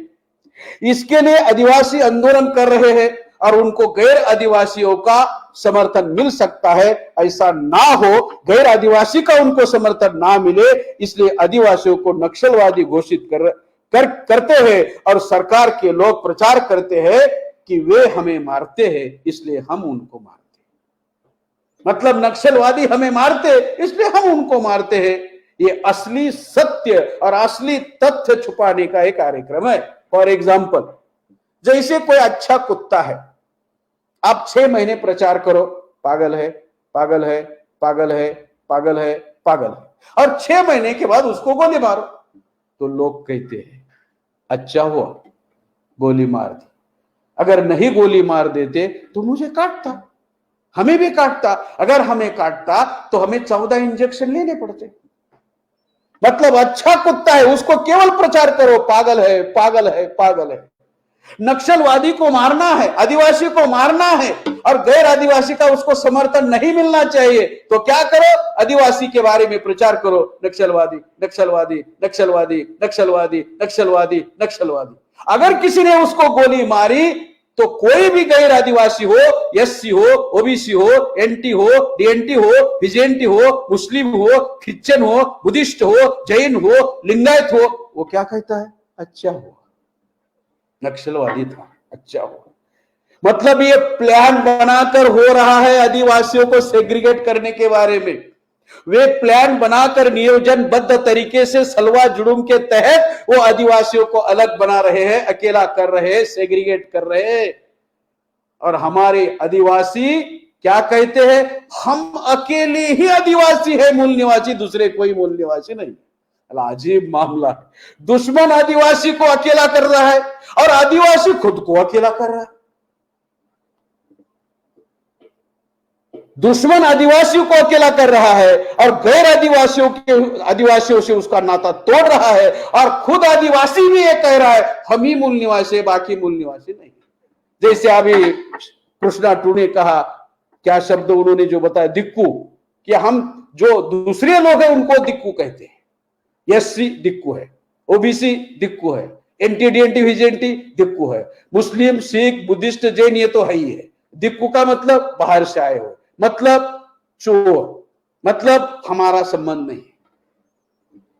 इसके लिए आदिवासी आंदोलन कर रहे हैं और उनको गैर आदिवासियों का समर्थन मिल सकता है। ऐसा ना हो, गैर आदिवासी का उनको समर्थन ना मिले, इसलिए आदिवासियों को नक्सलवादी घोषित करते हैं और सरकार के लोग प्रचार करते हैं कि वे हमें मारते हैं इसलिए हम उनको मारते हैं। मतलब नक्सलवादी हमें मारते इसलिए हम उनको मारते हैं। ये असली सत्य और असली तथ्य छुपाने का एक कार्यक्रम है। फॉर एग्जाम्पल, जैसे कोई अच्छा कुत्ता है, आप 6 महीने प्रचार करो पागल है, पागल है, पागल है, पागल है, पागल है, और 6 महीने के बाद उसको गोली मारो तो लोग कहते हैं अच्छा हुआ गोली मार दी, अगर नहीं गोली मार देते तो मुझे काटता, हमें भी काटता, अगर हमें काटता तो हमें 14 इंजेक्शन लेने पड़ते। मतलब अच्छा कुत्ता है उसको केवल प्रचार करो पागल है, पागल है, पागल है। नक्सलवादी को मारना है, आदिवासी को मारना है और गैर आदिवासी का उसको समर्थन नहीं मिलना चाहिए, तो क्या करो? आदिवासी के बारे में प्रचार करो, नक्सलवादी, नक्सलवादी, नक्सलवादी, नक्सलवादी, नक्सलवादी, नक्सलवादी। अगर किसी ने उसको गोली मारी तो कोई भी गैर आदिवासी हो, एससी हो, ओबीसी हो, एनटी हो, डीएनटी हो, विजेंटी हो, मुस्लिम हो, क्रिश्चियन हो, बुद्धिस्ट हो, जैन हो, लिंगायत हो, वो क्या कहता है? अच्छा हुआ, नक्सलवादी था, अच्छा हुआ। मतलब ये प्लान बनाकर हो रहा है आदिवासियों को सेग्रीगेट करने के बारे में। वे प्लान बनाकर नियोजनबद्ध तरीके से सलवा जुड़ूम के तहत वो आदिवासियों को अलग बना रहे हैं, अकेला कर रहे हैं, सेग्रीगेट कर रहे हैं। और हमारे आदिवासी क्या कहते हैं? हम अकेले ही आदिवासी है, मूल निवासी, दूसरे कोई मूल निवासी नहीं। अजीब मामला है। दुश्मन आदिवासी को अकेला कर रहा है और आदिवासी खुद को अकेला कर रहा है। दुश्मन आदिवासियों को अकेला कर रहा है और गैर आदिवासियों से उसका नाता तोड़ रहा है, और खुद आदिवासी भी ये कह रहा है हम ही मूल निवासी है, बाकी मूल निवासी नहीं। जैसे अभी कृष्णा टू ने कहा, क्या शब्द उन्होंने जो बताया, दिक्कू, कि हम जो दूसरे लोग हैं उनको दिक्कू कहते हैं। एससी दिक्कू है, ओबीसी दिक्कू है, एनटी डीएनटी विजेंटी दिक्कू है, मुस्लिम सिख बुद्धिस्ट जैन ये तो है ही है। दिक्कू का मतलब बाहर से आए हो, मतलब चोर, मतलब हमारा संबंध नहीं।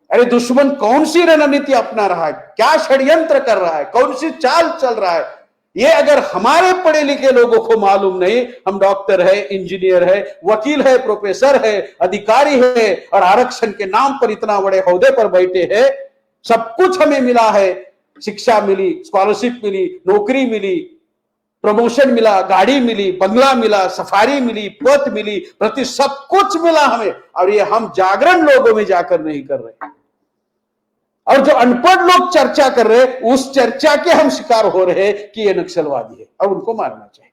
अरे दुश्मन कौन सी रणनीति अपना रहा है, क्या षड्यंत्र कर रहा है, कौन सी चाल चल रहा है, ये अगर हमारे पढ़े लिखे लोगों को मालूम नहीं, हम डॉक्टर है, इंजीनियर है, वकील है, प्रोफेसर है, अधिकारी है, और आरक्षण के नाम पर इतना बड़े ओहदे पर बैठे हैं, सब कुछ हमें मिला है, शिक्षा मिली, स्कॉलरशिप मिली, नौकरी मिली, प्रमोशन मिला, गाड़ी मिली, बंगला मिला, सफारी मिली, पद मिली, प्रति सब कुछ मिला हमें, और ये हम जागरण लोगों में जाकर नहीं कर रहे। और जो अनपढ़ लोग चर्चा कर रहे हैं, उस चर्चा के हम शिकार हो रहे हैं कि ये नक्सलवादी है और उनको मारना चाहिए।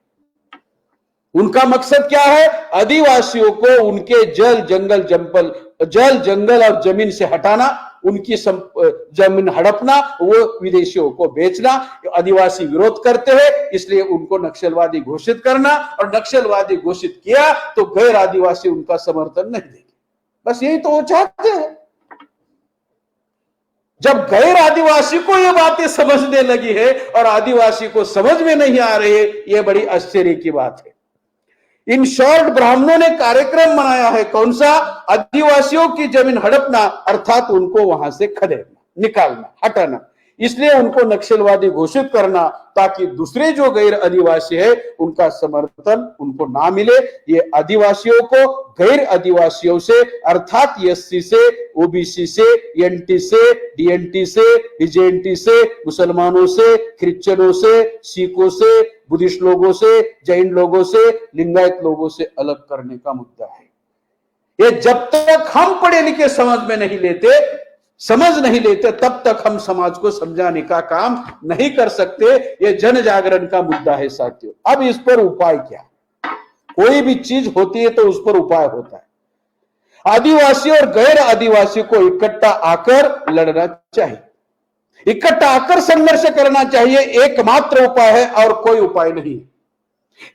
उनका मकसद क्या है? आदिवासियों को उनके जल जंगल और जमीन से हटाना, उनकी जमीन हड़पना, वो विदेशियों को बेचना। आदिवासी विरोध करते हैं, इसलिए उनको नक्सलवादी घोषित करना, और नक्सलवादी घोषित किया तो गैर आदिवासी उनका समर्थन नहीं देंगे। बस यही तो वो चाहते हैं। जब गैर आदिवासी को ये बातें समझने लगी है और आदिवासी को समझ में नहीं आ रही है, ये बड़ी आश्चर्य की बात है। इन शॉर्ट ब्राह्मणों ने कार्यक्रम बनाया है, कौन सा? आदिवासियों की जमीन हड़पना, अर्थात उनको वहां से खदेड़ना, निकालना, हटाना। इसलिए उनको नक्सलवादी घोषित करना, ताकि दूसरे जो गैर आदिवासी है उनका समर्थन उनको ना मिले। ये आदिवासियों को गैर आदिवासियों से, अर्थात एससी से, ओबीसी से, एनटी से, डीएनटी से, विजेएनटी से, मुसलमानों से, क्रिश्चियनों से, सिखों से, बुद्धिस्ट लोगों से, जैन लोगों से, लिंगायत लोगों से अलग करने का मुद्दा है। ये जब तक हम पढ़े लिखे समझ नहीं लेते तब तक हम समाज को समझाने का काम नहीं कर सकते। ये जन जागरण का मुद्दा है साथियों। अब इस पर उपाय क्या? कोई भी चीज होती है तो उस पर उपाय होता है। आदिवासी और गैर आदिवासी को इकट्ठा आकर लड़ना चाहिए, इकट्ठा आकर संघर्ष करना चाहिए। एकमात्र उपाय है और कोई उपाय नहीं।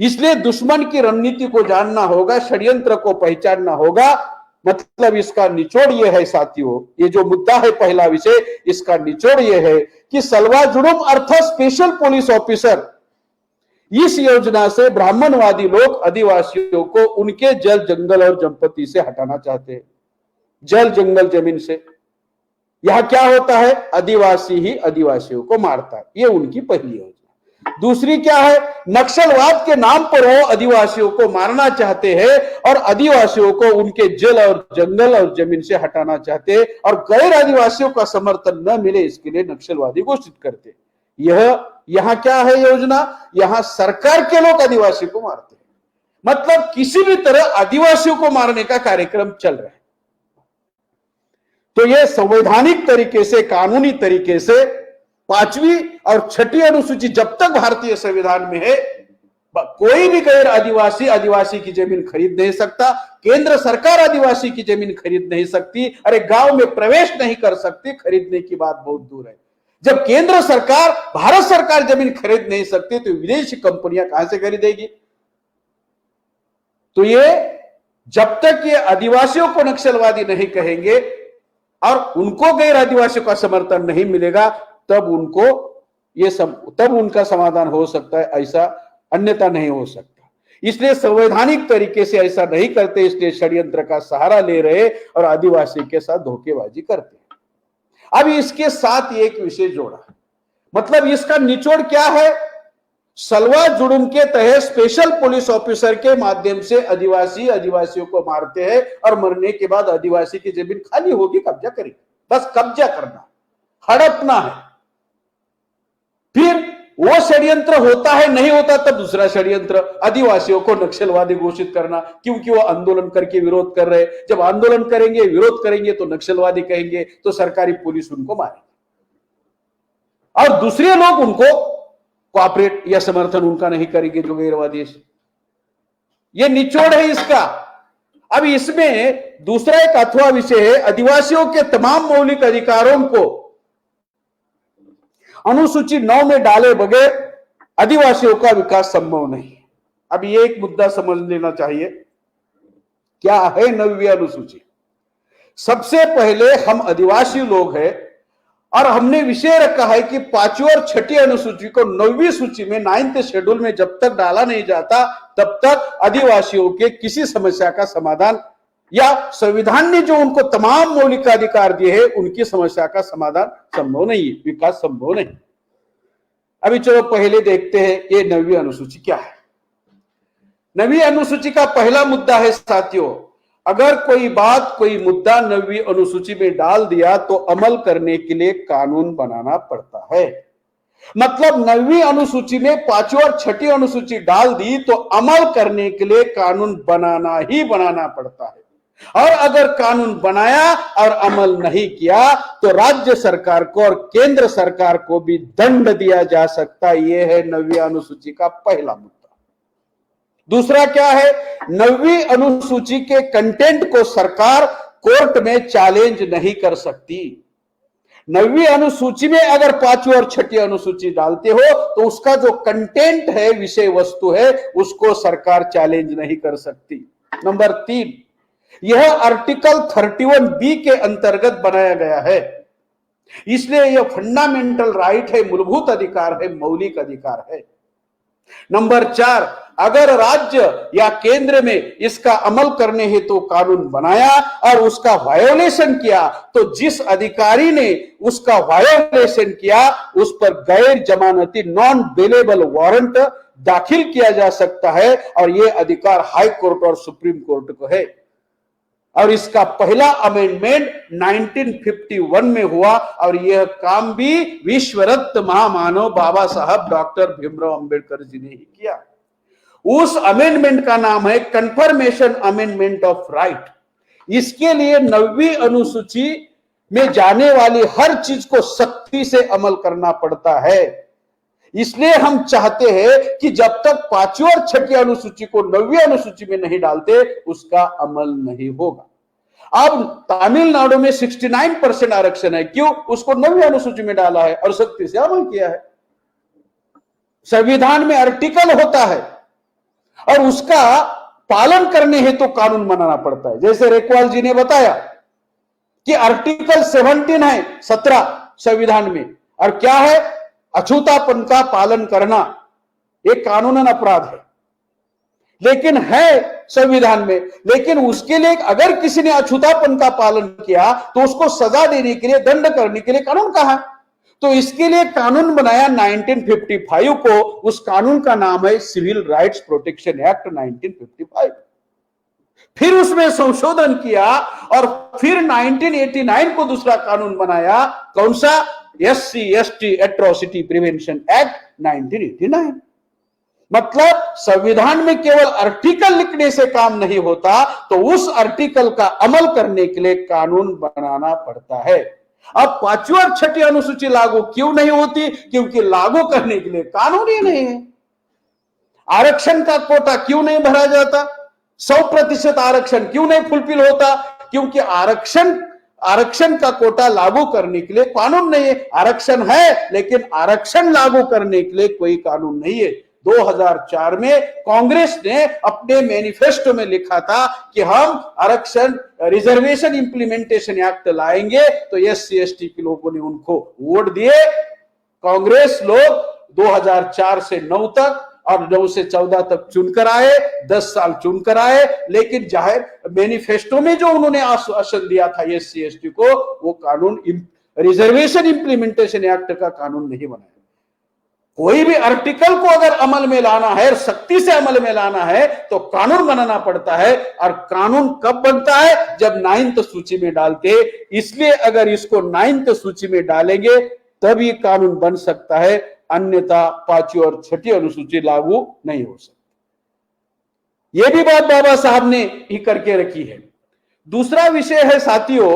इसलिए दुश्मन की रणनीति को जानना होगा, षड्यंत्र को पहचानना होगा। मतलब इसका निचोड़ यह है साथियों, ये जो मुद्दा है पहला विषय, इसका निचोड़ यह है कि सलवा जुड़ूम अर्थात स्पेशल पुलिस ऑफिसर, इस योजना से ब्राह्मणवादी लोग आदिवासियों को उनके जल जंगल और संपत्ति से हटाना चाहते हैं। जल जंगल जमीन से यहां क्या होता है? आदिवासी ही आदिवासियों को मारता है। ये उनकी पहली योजना। दूसरी क्या है? नक्सलवाद के नाम पर वो आदिवासियों को मारना चाहते हैं और आदिवासियों को उनके जल और जंगल और जमीन से हटाना चाहते हैं, और गैर आदिवासियों का समर्थन न मिले इसके लिए नक्सलवादी घोषित करते। यहां क्या है योजना? यहां सरकार के लोग आदिवासी को मारते हैं। मतलब किसी भी तरह आदिवासियों को मारने का कार्यक्रम चल रहा है। तो यह संवैधानिक तरीके से, कानूनी तरीके से 5वीं और 6ठी अनुसूची जब तक भारतीय संविधान में है, कोई भी गैर आदिवासी की जमीन खरीद नहीं सकता। केंद्र सरकार आदिवासी की जमीन खरीद नहीं सकती। अरे गांव में प्रवेश नहीं कर सकती, खरीदने की बात बहुत दूर है। जब केंद्र सरकार, भारत सरकार जमीन खरीद नहीं सकती तो विदेशी कंपनियां कहां से खरीदेगी? तो ये जब तक ये आदिवासियों को नक्सलवादी नहीं कहेंगे और उनको गैर आदिवासियों का समर्थन नहीं मिलेगा, तब उनको ये सब तब उनका समाधान हो सकता है, ऐसा अन्यथा नहीं हो सकता। इसलिए संवैधानिक तरीके से ऐसा नहीं करते, इसलिए षड्यंत्र का सहारा ले रहे और आदिवासी के साथ धोखेबाजी करते। अब इसके साथ एक विषय जोड़ा, मतलब इसका निचोड़ क्या है? सलवा जुड़ुम के तहत स्पेशल पुलिस ऑफिसर के माध्यम से आदिवासियों को मारते हैं और मरने के बाद आदिवासी की जमीन खाली होगी, कब्जा करेंगे, बस कब्जा करना, हड़पना है। फिर वो षड्यंत्र होता है, नहीं होता तब दूसरा षड्यंत्र, आदिवासियों को नक्सलवादी घोषित करना, क्योंकि वो आंदोलन करके विरोध कर रहे। जब आंदोलन करेंगे, विरोध करेंगे तो नक्सलवादी कहेंगे, तो सरकारी पुलिस उनको मारेगी और दूसरे लोग उनको कोऑपरेट या समर्थन उनका नहीं करेंगे जो गैरवादी। ये निचोड़ है इसका। अब इसमें दूसरा एक अथवा विषय है, आदिवासियों के तमाम मौलिक अधिकारों को अनुसूची 9 में डाले बगैर आदिवासियों का विकास संभव नहीं है। अब ये एक मुद्दा समझ लेना चाहिए, क्या है 9वीं अनुसूची? सबसे पहले हम आदिवासी लोग हैं और हमने विषय रखा है कि 5वीं और 6ठी अनुसूची को 9वीं सूची में 9th शेड्यूल में जब तक डाला नहीं जाता तब तक आदिवासियों के किसी समस्या का समाधान या संविधान ने जो उनको तमाम मौलिक अधिकार दिए हैं उनकी समस्या का समाधान संभव नहीं है, विकास संभव नहीं। अभी चलो पहले देखते हैं ये 9वीं अनुसूची क्या है। 9वीं अनुसूची का पहला मुद्दा है साथियों, अगर कोई मुद्दा 9वीं अनुसूची में डाल दिया तो अमल करने के लिए कानून बनाना पड़ता है। मतलब 9वीं अनुसूची में 5वीं और 6ठी अनुसूची डाल दी तो अमल करने के लिए कानून बनाना ही बनाना पड़ता है। और अगर कानून बनाया और अमल नहीं किया तो राज्य सरकार को और केंद्र सरकार को भी दंड दिया जा सकता है। यह है 9वीं अनुसूची का पहला मुद्दा। दूसरा क्या है? 9वीं अनुसूची के कंटेंट को सरकार कोर्ट में चैलेंज नहीं कर सकती। 9वीं अनुसूची में अगर 5वीं और 6ठी अनुसूची डालते हो तो उसका जो कंटेंट है, विषय वस्तु है, उसको सरकार चैलेंज नहीं कर सकती। नंबर 3, यह आर्टिकल 31B के अंतर्गत बनाया गया है, इसलिए यह फंडामेंटल राइट है, मूलभूत अधिकार है, मौलिक अधिकार है। नंबर 4, अगर राज्य या केंद्र में इसका अमल करने हेतु तो कानून बनाया और उसका वायोलेशन किया तो जिस अधिकारी ने उसका वायोलेशन किया उस पर गैर जमानती नॉन बेलेबल वारंट दाखिल किया जा सकता है और यह अधिकार हाई कोर्ट और सुप्रीम कोर्ट को है। और इसका पहला अमेंडमेंट 1951 में हुआ और यह काम भी विश्व रत्न महामानव बाबा साहब डॉक्टर भीमराव अंबेडकर जी ने ही किया। उस अमेंडमेंट का नाम है कन्फर्मेशन अमेंडमेंट ऑफ राइट। इसके लिए 9वीं अनुसूची में जाने वाली हर चीज को सख्ती से अमल करना पड़ता है। इसलिए हम चाहते हैं कि जब तक 5वीं और 6ठी अनुसूची को 9वीं अनुसूची में नहीं डालते उसका अमल नहीं होगा। अब तमिलनाडु में 69% आरक्षण है, क्यों? उसको 9वीं अनुसूची में डाला है और सख्ती से अमल किया है। संविधान में आर्टिकल होता है और उसका पालन करने हेतु तो कानून बनाना पड़ता है। जैसे रेकवाल जी ने बताया कि आर्टिकल 17 है 17 संविधान में, और क्या है? अछूतापन का पालन करना एक कानूनन अपराध है, लेकिन है संविधान में। लेकिन उसके लिए अगर किसी ने अछूतापन का पालन किया तो उसको सजा देने के लिए, दंड करने के लिए कानून कहां है? तो इसके लिए कानून बनाया 1955 को। उस कानून का नाम है सिविल राइट्स प्रोटेक्शन एक्ट 1955। फिर उसमें संशोधन किया और फिर 1989 को दूसरा कानून बनाया। कौन सा? SC ST atrocity prevention act 1989। मतलब संविधान में केवल आर्टिकल लिखने से काम नहीं होता, तो उस आर्टिकल का अमल करने के लिए कानून बनाना पड़ता है। अब 5वीं और 6ठी अनुसूची लागू क्यों नहीं होती? क्योंकि लागू करने के लिए कानून ही नहीं है। आरक्षण का कोटा क्यों नहीं भरा जाता? 100% आरक्षण क्यों नहीं फुलफिल होता? क्योंकि आरक्षण का कोटा लागू करने के लिए कानून नहीं है। आरक्षण है लेकिन आरक्षण लागू करने के लिए कोई कानून नहीं है। 2004 में कांग्रेस ने अपने मैनिफेस्टो में लिखा था कि हम आरक्षण रिजर्वेशन इंप्लीमेंटेशन एक्ट लाएंगे, तो SC ST के लोगों ने उनको वोट दिए, कांग्रेस लोग 2004 से 9 तक और 9 से 14 तक चुनकर आए, 10 साल चुनकर आए, लेकिन जाहिर मैनिफेस्टो में जो उन्होंने आश्वासन दिया था एससी एसटी को, वो कानून रिजर्वेशन इंप्लीमेंटेशन एक्ट का कानून नहीं बनाया। कोई भी आर्टिकल को अगर अमल में लाना है, सख्ती से अमल में लाना है, तो कानून बनाना पड़ता है। और कानून कब बनता है? जब 9th सूची में डालते। इसलिए अगर इसको 9th सूची में डालेंगे तब ये कानून बन सकता है, अन्यथा 5वीं और 6ठी अनुसूची लागू नहीं हो सकती। यह भी बात बाबा साहब ने ही करके रखी है। दूसरा विषय है साथियों,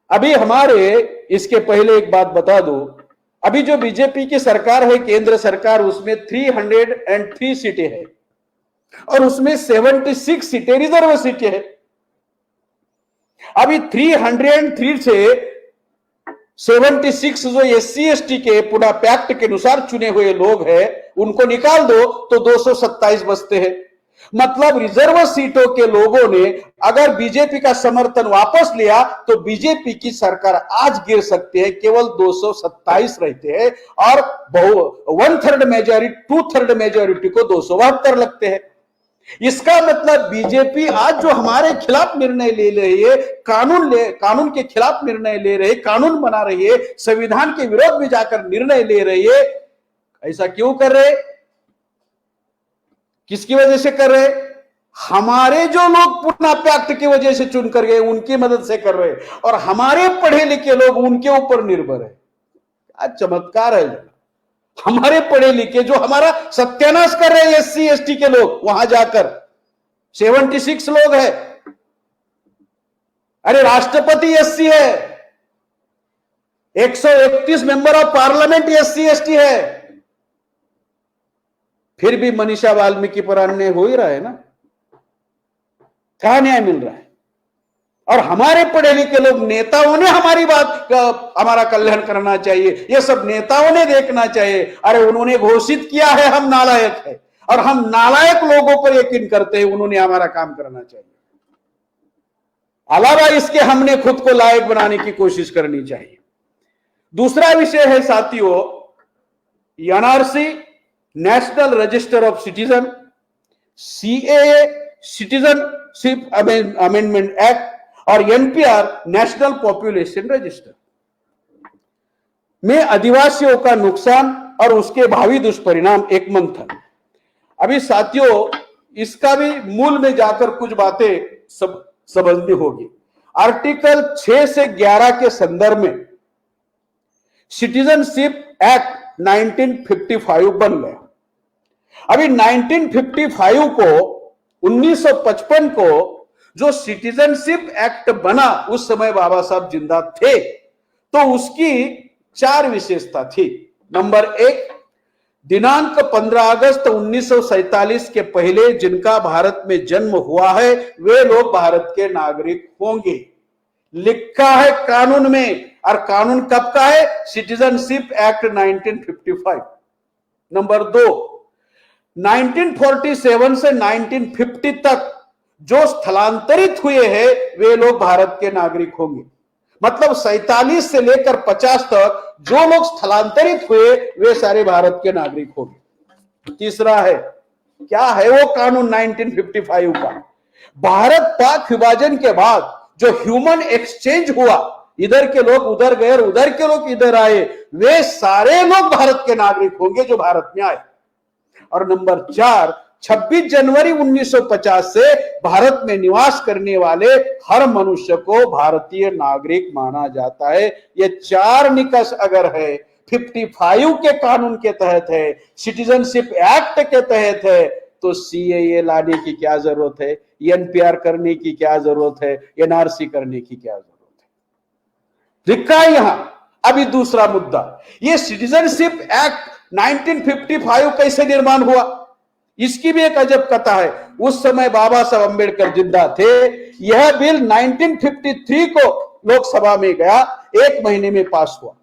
अभी हमारे, इसके पहले एक बात बता दो, अभी जो बीजेपी की सरकार है, केंद्र सरकार, उसमें 303 सीटें हैं और उसमें 76 सीटें रिजर्व सीटें हैं। अभी 303 से 76 जो एससी एसटी के पुनः पैक्ट के अनुसार चुने हुए लोग हैं, उनको निकाल दो तो 227 बचते हैं। मतलब रिजर्व सीटों के लोगों ने अगर बीजेपी का समर्थन वापस लिया तो बीजेपी की सरकार आज गिर सकती है। केवल 227 रहते हैं और 1/3 मेजॉरिटी, 2/3 मेजॉरिटी को 272 लगते हैं। इसका मतलब बीजेपी आज जो हमारे खिलाफ निर्णय ले रही है, कानून के खिलाफ निर्णय ले रही है, कानून बना रही है, संविधान के विरोध में जाकर निर्णय ले रही है। ऐसा क्यों कर रहे? किसकी वजह से कर रहे? हमारे जो लोग पुनः पैक्ट की वजह से चुनकर गए, उनकी मदद से कर रहे, और हमारे पढ़े लिखे लोग उनके ऊपर निर्भर है। आज चमत्कार है। हमारे पढ़े लिखे जो हमारा सत्यानाश कर रहे हैं, एससी एसटी के लोग, वहां जाकर 76 लोग हैं। अरे राष्ट्रपति एससी है, 131 member of parliament SC ST है, फिर भी मनीषा वाल्मीकि पर अन्याय हो ही रहा है ना। कहां न्याय मिल रहा है? और हमारे पढ़े लिखे लोग, नेताओं ने हमारी बात का, हमारा कल्याण करना चाहिए, ये सब नेताओं ने देखना चाहिए। अरे उन्होंने घोषित किया है हम नालायक है, और हम नालायक लोगों पर यकीन करते हैं, उन्होंने हमारा काम करना चाहिए। अलावा इसके हमने खुद को लायक बनाने की कोशिश करनी चाहिए। दूसरा विषय है साथियों, NRC, national register of citizen, CAA, citizenship amendment act, और एनपीआर, नेशनल पॉपुलेशन रजिस्टर में आदिवासियों का नुकसान और उसके भावी दुष्परिणाम, एक मंथन। अभी साथियों इसका भी मूल में जाकर कुछ बातें समझनी होगी। आर्टिकल 6 से 11 के संदर्भ में सिटीजनशिप एक्ट 1955 बन गया। अभी 1955 को, 1955 को जो सिटीजनशिप एक्ट बना, उस समय बाबा साहब जिंदा थे, तो उसकी 4 विशेषता थी। नंबर 1, दिनांक 15 अगस्त 1947 के पहले जिनका भारत में जन्म हुआ है, वे लोग भारत के नागरिक होंगे। लिखा है कानून में, और कानून कब का है? Citizenship act 1955। नंबर 2, 1947 से 1950 तक जो स्थलांतरित हुए हैं, वे लोग भारत के नागरिक होंगे। मतलब 47 से लेकर 50 तक जो लोग स्थलांतरित हुए, वे सारे भारत के नागरिक होंगे। तीसरा है, क्या है वो कानून 1955 का? भारत पाक विभाजन के बाद जो ह्यूमन एक्सचेंज हुआ, इधर के लोग उधर गए और उधर के लोग इधर आए, वे सारे लोग भारत के नागरिक होंगे जो भारत में आए। और नंबर 4, 26 जनवरी 1950 से भारत में निवास करने वाले हर मनुष्य को भारतीय नागरिक माना जाता है। ये 4 निकष अगर है, 55 के कानून के तहत है, सिटीजनशिप एक्ट के तहत है, तो सीएए लाने की क्या जरूरत है? एनपीआर करने की क्या जरूरत है? एनआरसी करने की क्या जरूरत है? लिखा है यहां। अभी दूसरा मुद्दा, ये सिटीजनशिप एक्ट 1955 कैसे निर्माण हुआ, इसकी भी एक अजब कथा है। उस समय बाबा साहब अम्बेडकर जिंदा थे। यह बिल 1953 को लोकसभा में गया, 1 महीने में पास हुआ,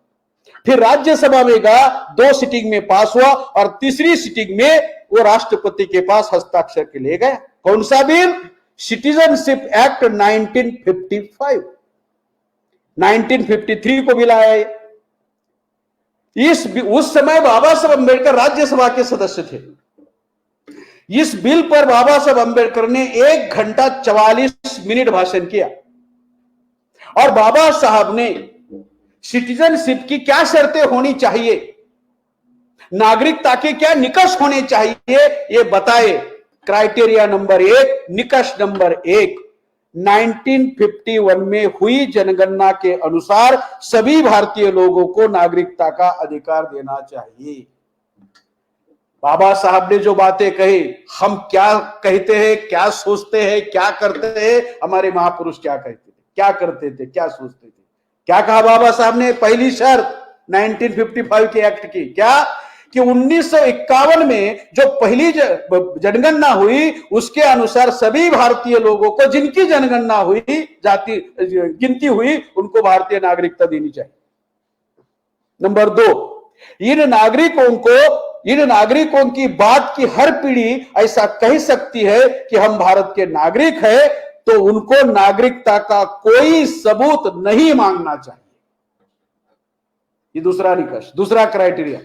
फिर राज्यसभा में गया, 2 सीटिंग में पास हुआ, और तीसरी सीटिंग में वो राष्ट्रपति के पास हस्ताक्षर के लिए गया। कौन सा बिल? Citizenship act 1955। 1953 को बिल आया। उस समय बाबा साहब अम्बेडकर राज्यसभा के सदस्य थे। इस बिल पर बाबा साहब अम्बेडकर ने 1 घंटा 44 मिनट भाषण किया और बाबा साहब ने सिटीजनशिप की क्या शर्तें होनी चाहिए, नागरिकता के क्या निकष होने चाहिए, ये बताए। क्राइटेरिया नंबर 1, निकष नंबर 1, 1951 में हुई जनगणना के अनुसार सभी भारतीय लोगों को नागरिकता का अधिकार देना चाहिए। बाबा साहब ने जो बातें कही, हम क्या कहते हैं, क्या सोचते हैं, क्या करते हैं, हमारे महापुरुष क्या कहते थे, क्या करते थे, क्या सोचते थे। क्या कहा बाबा साहब ने? पहली शर्त 1955 के एक्ट की, क्या कि 1951 में जो पहली जनगणना हुई उसके अनुसार सभी भारतीय लोगों को, जिनकी जनगणना हुई, जाति गिनती हुई, उनको भारतीय नागरिकता देनी चाहिए। नंबर 2, इन नागरिकों की बात की हर पीढ़ी ऐसा कह सकती है कि हम भारत के नागरिक हैं, तो उनको नागरिकता का कोई सबूत नहीं मांगना चाहिए। ये दूसरा निकष, दूसरा क्राइटेरिया।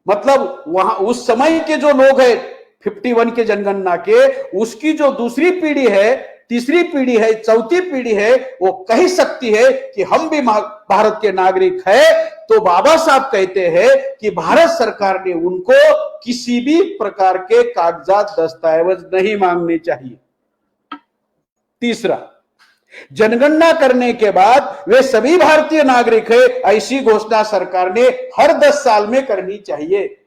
मतलब वहां उस समय के जो लोग हैं 51 के जनगणना के, उसकी जो दूसरी पीढ़ी है, तीसरी पीढ़ी है, चौथी पीढ़ी है, वो कह सकती है कि हम भी भारत के नागरिक हैं। तो बाबा साहब कहते हैं कि भारत सरकार ने उनको किसी भी प्रकार के कागजात, दस्तावेज नहीं मांगने चाहिए। तीसरा, जनगणना करने के बाद वे सभी भारतीय नागरिक हैं, ऐसी घोषणा सरकार ने हर 10 साल में करनी चाहिए।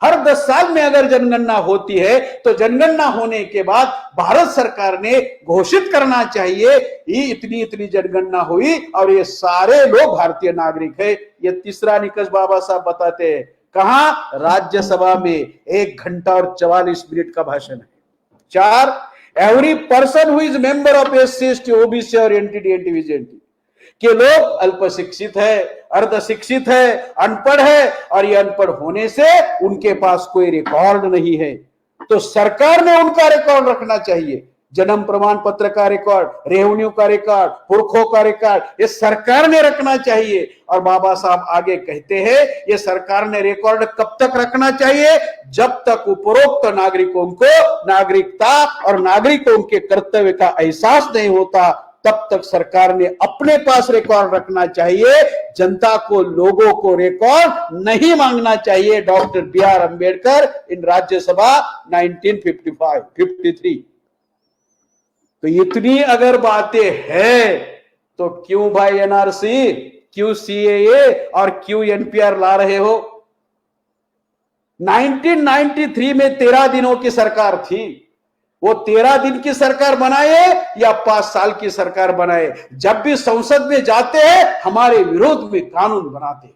हर 10 साल में अगर जनगणना होती है तो जनगणना होने के बाद भारत सरकार ने घोषित करना चाहिए ये इतनी जनगणना हुई और ये सारे लोग भारतीय नागरिक है। ये तीसरा निकष बाबा साहब बताते हैं। कहां? राज्यसभा में 1 घंटा और 44 मिनट का भाषण है। 4, every person who is member of SC, ST, OBC और एनटीडी, एनटीवीजेंटी के लोग अल्प शिक्षित है, अर्ध शिक्षित है, अनपढ़ है, और ये अनपढ़ होने से उनके पास कोई रिकॉर्ड नहीं है, तो सरकार ने उनका रिकॉर्ड रखना चाहिए। जन्म प्रमाण पत्र का रिकॉर्ड, रेवेन्यू का रिकॉर्ड, पुरखों का रिकॉर्ड, ये सरकार ने रखना चाहिए। और बाबा साहब आगे कहते हैं ये सरकार ने रिकॉर्ड कब तक रखना चाहिए? जब तक उपरोक्त नागरिकों को नागरिकता और नागरिकों के कर्तव्य का एहसास नहीं होता, तब तक सरकार ने अपने पास रिकॉर्ड रखना चाहिए। जनता को, लोगों को रिकॉर्ड नहीं मांगना चाहिए। Doctor B R. Ambedkar in Rajya Sabha 1953। तो इतनी अगर बातें हैं तो क्यों भाई एनआरसी, क्यों सीएए और क्यों एनपीआर ला रहे हो? 1993 में 13 दिनों की सरकार थी। वो 13 दिन की सरकार बनाए या 5 साल की सरकार बनाए, जब भी संसद में जाते हैं हमारे विरोध में कानून बनाते हैं।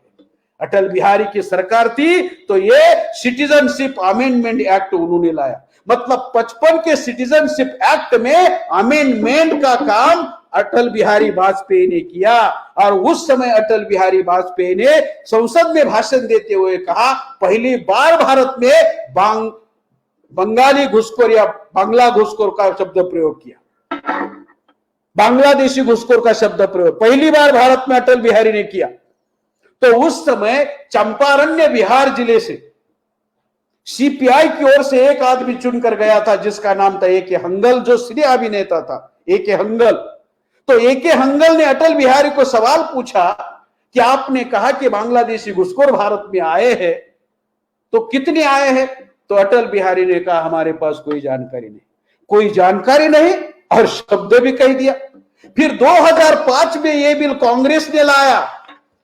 अटल बिहारी की सरकार थी तो ये सिटीजनशिप अमेंडमेंट एक्ट उन्होंने लाया। मतलब 55 के सिटीजनशिप एक्ट में अमेंडमेंट का काम अटल बिहारी वाजपेयी ने किया। और उस समय अटल बिहारी वाजपेयी ने संसद में भाषण देते हुए कहा, पहली बार भारत में बंगाली घुसखोर या बांग्ला घुसखोर का शब्द प्रयोग किया। बांग्लादेशी घुसखोर का शब्द प्रयोग पहली बार भारत में अटल बिहारी ने किया। तो उस समय चंपारण्य बिहार जिले से सीपीआई की ओर से एक आदमी चुनकर गया था जिसका नाम था ए.के. हंगल, जो सिने अभिनेता था ए.के. हंगल। तो ए.के. हंगल ने अटल बिहारी को सवाल पूछा कि आपने कहा कि बांग्लादेशी घुसखोर भारत में आए हैं, तो कितने आए हैं? तो अटल बिहारी ने कहा हमारे पास कोई जानकारी नहीं, और शब्द भी कह दिया। फिर 2005 में यह बिल कांग्रेस ने लाया।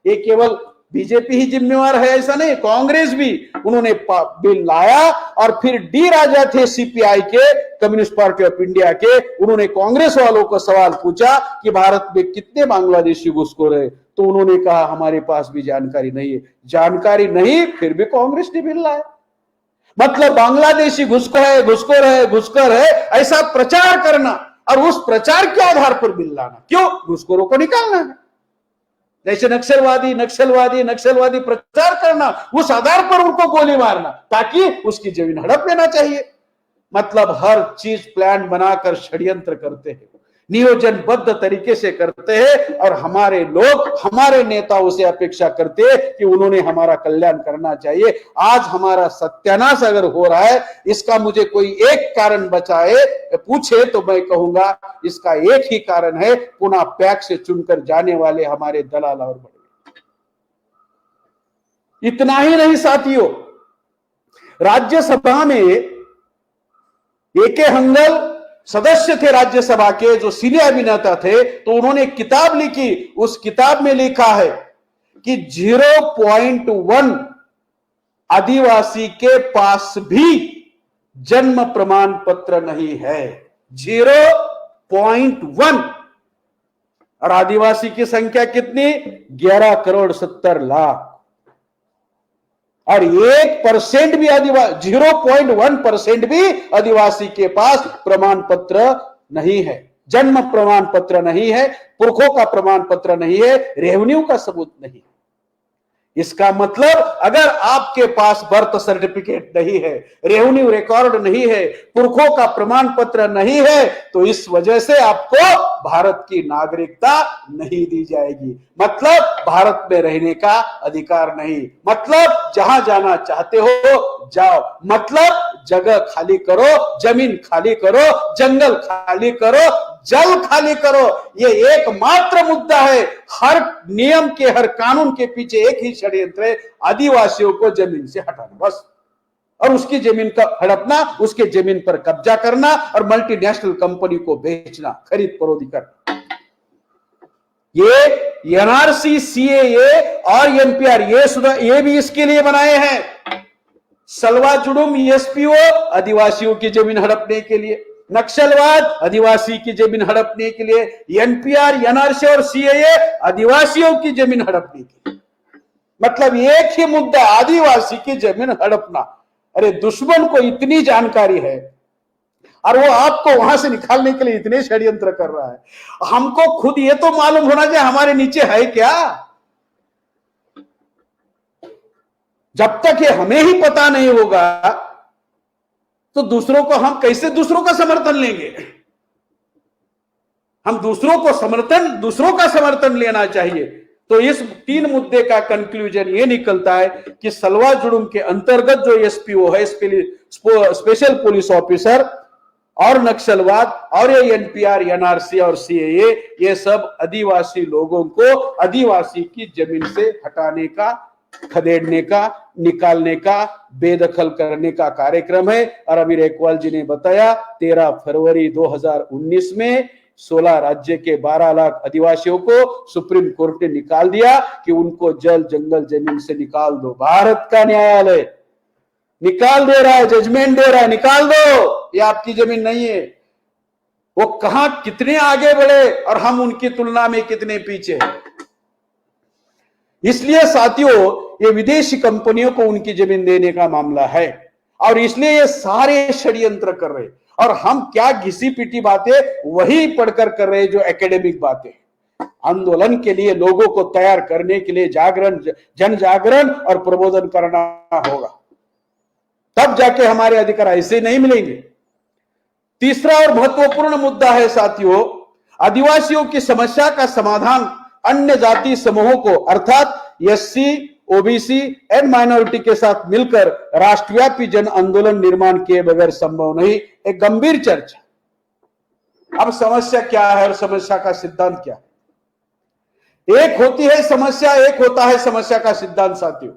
ये केवल बीजेपी ही जिम्मेवार है ऐसा नहीं, कांग्रेस भी उन्होंने बिल लाया। और फिर डी राजा थे सीपीआई के, कम्युनिस्ट पार्टी ऑफ इंडिया के, उन्होंने कांग्रेस वालों को सवाल पूछा कि भारत में कितने बांग्लादेशी घुसखोर है, तो उन्होंने कहा हमारे पास भी जानकारी नहीं है। जानकारी नहीं, फिर भी कांग्रेस ने बिल लाया। मतलब बांग्लादेशी घुसखोर है ऐसा प्रचार करना और उस प्रचार के आधार पर बिल लाना। क्यों? घुसखोरों को निकालना है। जैसे नक्सलवादी प्रचार करना, उस आधार पर उनको गोली मारना ताकि उसकी जमीन हड़प लेना चाहिए। मतलब हर चीज प्लान बनाकर षड्यंत्र करते हैं। नियोजनबद्ध तरीके से करते हैं और हमारे लोग, हमारे नेताओं से अपेक्षा करते हैं कि उन्होंने हमारा कल्याण करना चाहिए। आज हमारा सत्यानाश अगर हो रहा है, इसका मुझे कोई एक कारण बताए, पूछे तो मैं कहूंगा इसका एक ही कारण है, पुनः पैक से चुनकर जाने वाले हमारे दलाल और बड़े। इतना ही नहीं साथियों, राज्यसभा में एके हंगल सदस्य थे राज्यसभा के, जो सीनियर अभिनेता थे, तो उन्होंने एक किताब लिखी। उस किताब में लिखा है कि 0.1 आदिवासी के पास भी जन्म प्रमाण पत्र नहीं है। 0.1। और आदिवासी की संख्या कितनी? 11,70,00,000। और 1% भी आदिवासी, 0.1% भी आदिवासी के पास प्रमाण पत्र नहीं है, जन्म प्रमाण पत्र नहीं है, पुरखों का प्रमाण पत्र नहीं है, रेवेन्यू का सबूत नहीं। इसका मतलब अगर आपके पास बर्थ सर्टिफिकेट नहीं है, रेवेन्यू रिकॉर्ड नहीं है, पुरखों का प्रमाण पत्र नहीं है, तो इस वजह से आपको भारत की नागरिकता नहीं दी जाएगी। मतलब भारत में रहने का अधिकार नहीं, मतलब जहां जाना चाहते हो जाओ, मतलब जगह खाली करो, जमीन खाली करो, जंगल खाली करो, जल खाली करो। ये एकमात्र मुद्दा है। हर नियम के, हर कानून के पीछे एक ही षड्यंत्र है, आदिवासियों को जमीन से हटाना, बस। और उसकी जमीन का हड़पना, उसके जमीन पर कब्जा करना और मल्टीनेशनल कंपनी को बेचना, खरीद फरोख्त करना। ये एनआरसी, सीएए और एनपीआर ये भी इसके लिए बनाए हैं। सलवा जुडुम एसपीओ आदिवासियों की जमीन हड़पने के लिए, नक्सलवाद आदिवासी की जमीन हड़पने के लिए, एनपीआर, एनआरसी और सीएए आदिवासियों की जमीन हड़पने के लिए। मतलब एक ही मुद्दा, आदिवासी की जमीन हड़पना। अरे दुश्मन को इतनी जानकारी है और वो आपको वहां से निकालने के लिए इतने षड्यंत्र कर रहा है। हमको खुद ये तो मालूम होना चाहिए हमारे नीचे है क्या। जब तक ये हमें ही पता नहीं होगा तो दूसरों को हम कैसे, दूसरों का समर्थन लेंगे। हम दूसरों का समर्थन लेना चाहिए। तो इस 3 मुद्दे का कंक्लूजन ये निकलता है कि सलवा जुडुम के अंतर्गत जो एसपीओ है, स्पेशल पुलिस ऑफिसर, और नक्सलवाद और ये एनपीआर, एनआरसी और सीएए, ये सब आदिवासी लोगों को आदिवासी की जमीन से हटाने का, खदेड़ने का, निकालने का, बेदखल करने का कार्यक्रम है। और अभी रेकवाल जी ने बताया 13 फरवरी 2019 में 16 राज्य के 12 लाख आदिवासियों को सुप्रीम कोर्ट ने निकाल दिया कि उनको जल जंगल जमीन से निकाल दो। भारत का न्यायालय निकाल दे रहा है, जजमेंट दे रहा है, निकाल दो, ये आपकी जमीन नहीं है। वो कहां कितने आगे बढ़े और हम उनकी तुलना में कितने पीछे हैं। इसलिए साथियों, ये विदेशी कंपनियों को उनकी जमीन देने का मामला है और इसलिए ये सारे षड्यंत्र कर रहे। और हम क्या घिसी पिटी बातें वही पढ़कर कर रहे जो एकेडमिक बातें। आंदोलन के लिए लोगों को तैयार करने के लिए जागरण, जन जागरण और प्रबोधन करना होगा, तब जाके हमारे अधिकार ऐसे नहीं मिलेंगे। तीसरा और महत्वपूर्ण मुद्दा है साथियों, आदिवासियों की समस्या का समाधान अन्य जाति समूहों को अर्थात एससी, ओबीसी एंड माइनॉरिटी के साथ मिलकर राष्ट्रव्यापी जन आंदोलन निर्माण किए बगैर संभव नहीं। एक गंभीर चर्चा। अब समस्या क्या है और समस्या का सिद्धांत क्या है? एक होती है समस्या, एक होता है समस्या का सिद्धांत। साथियों,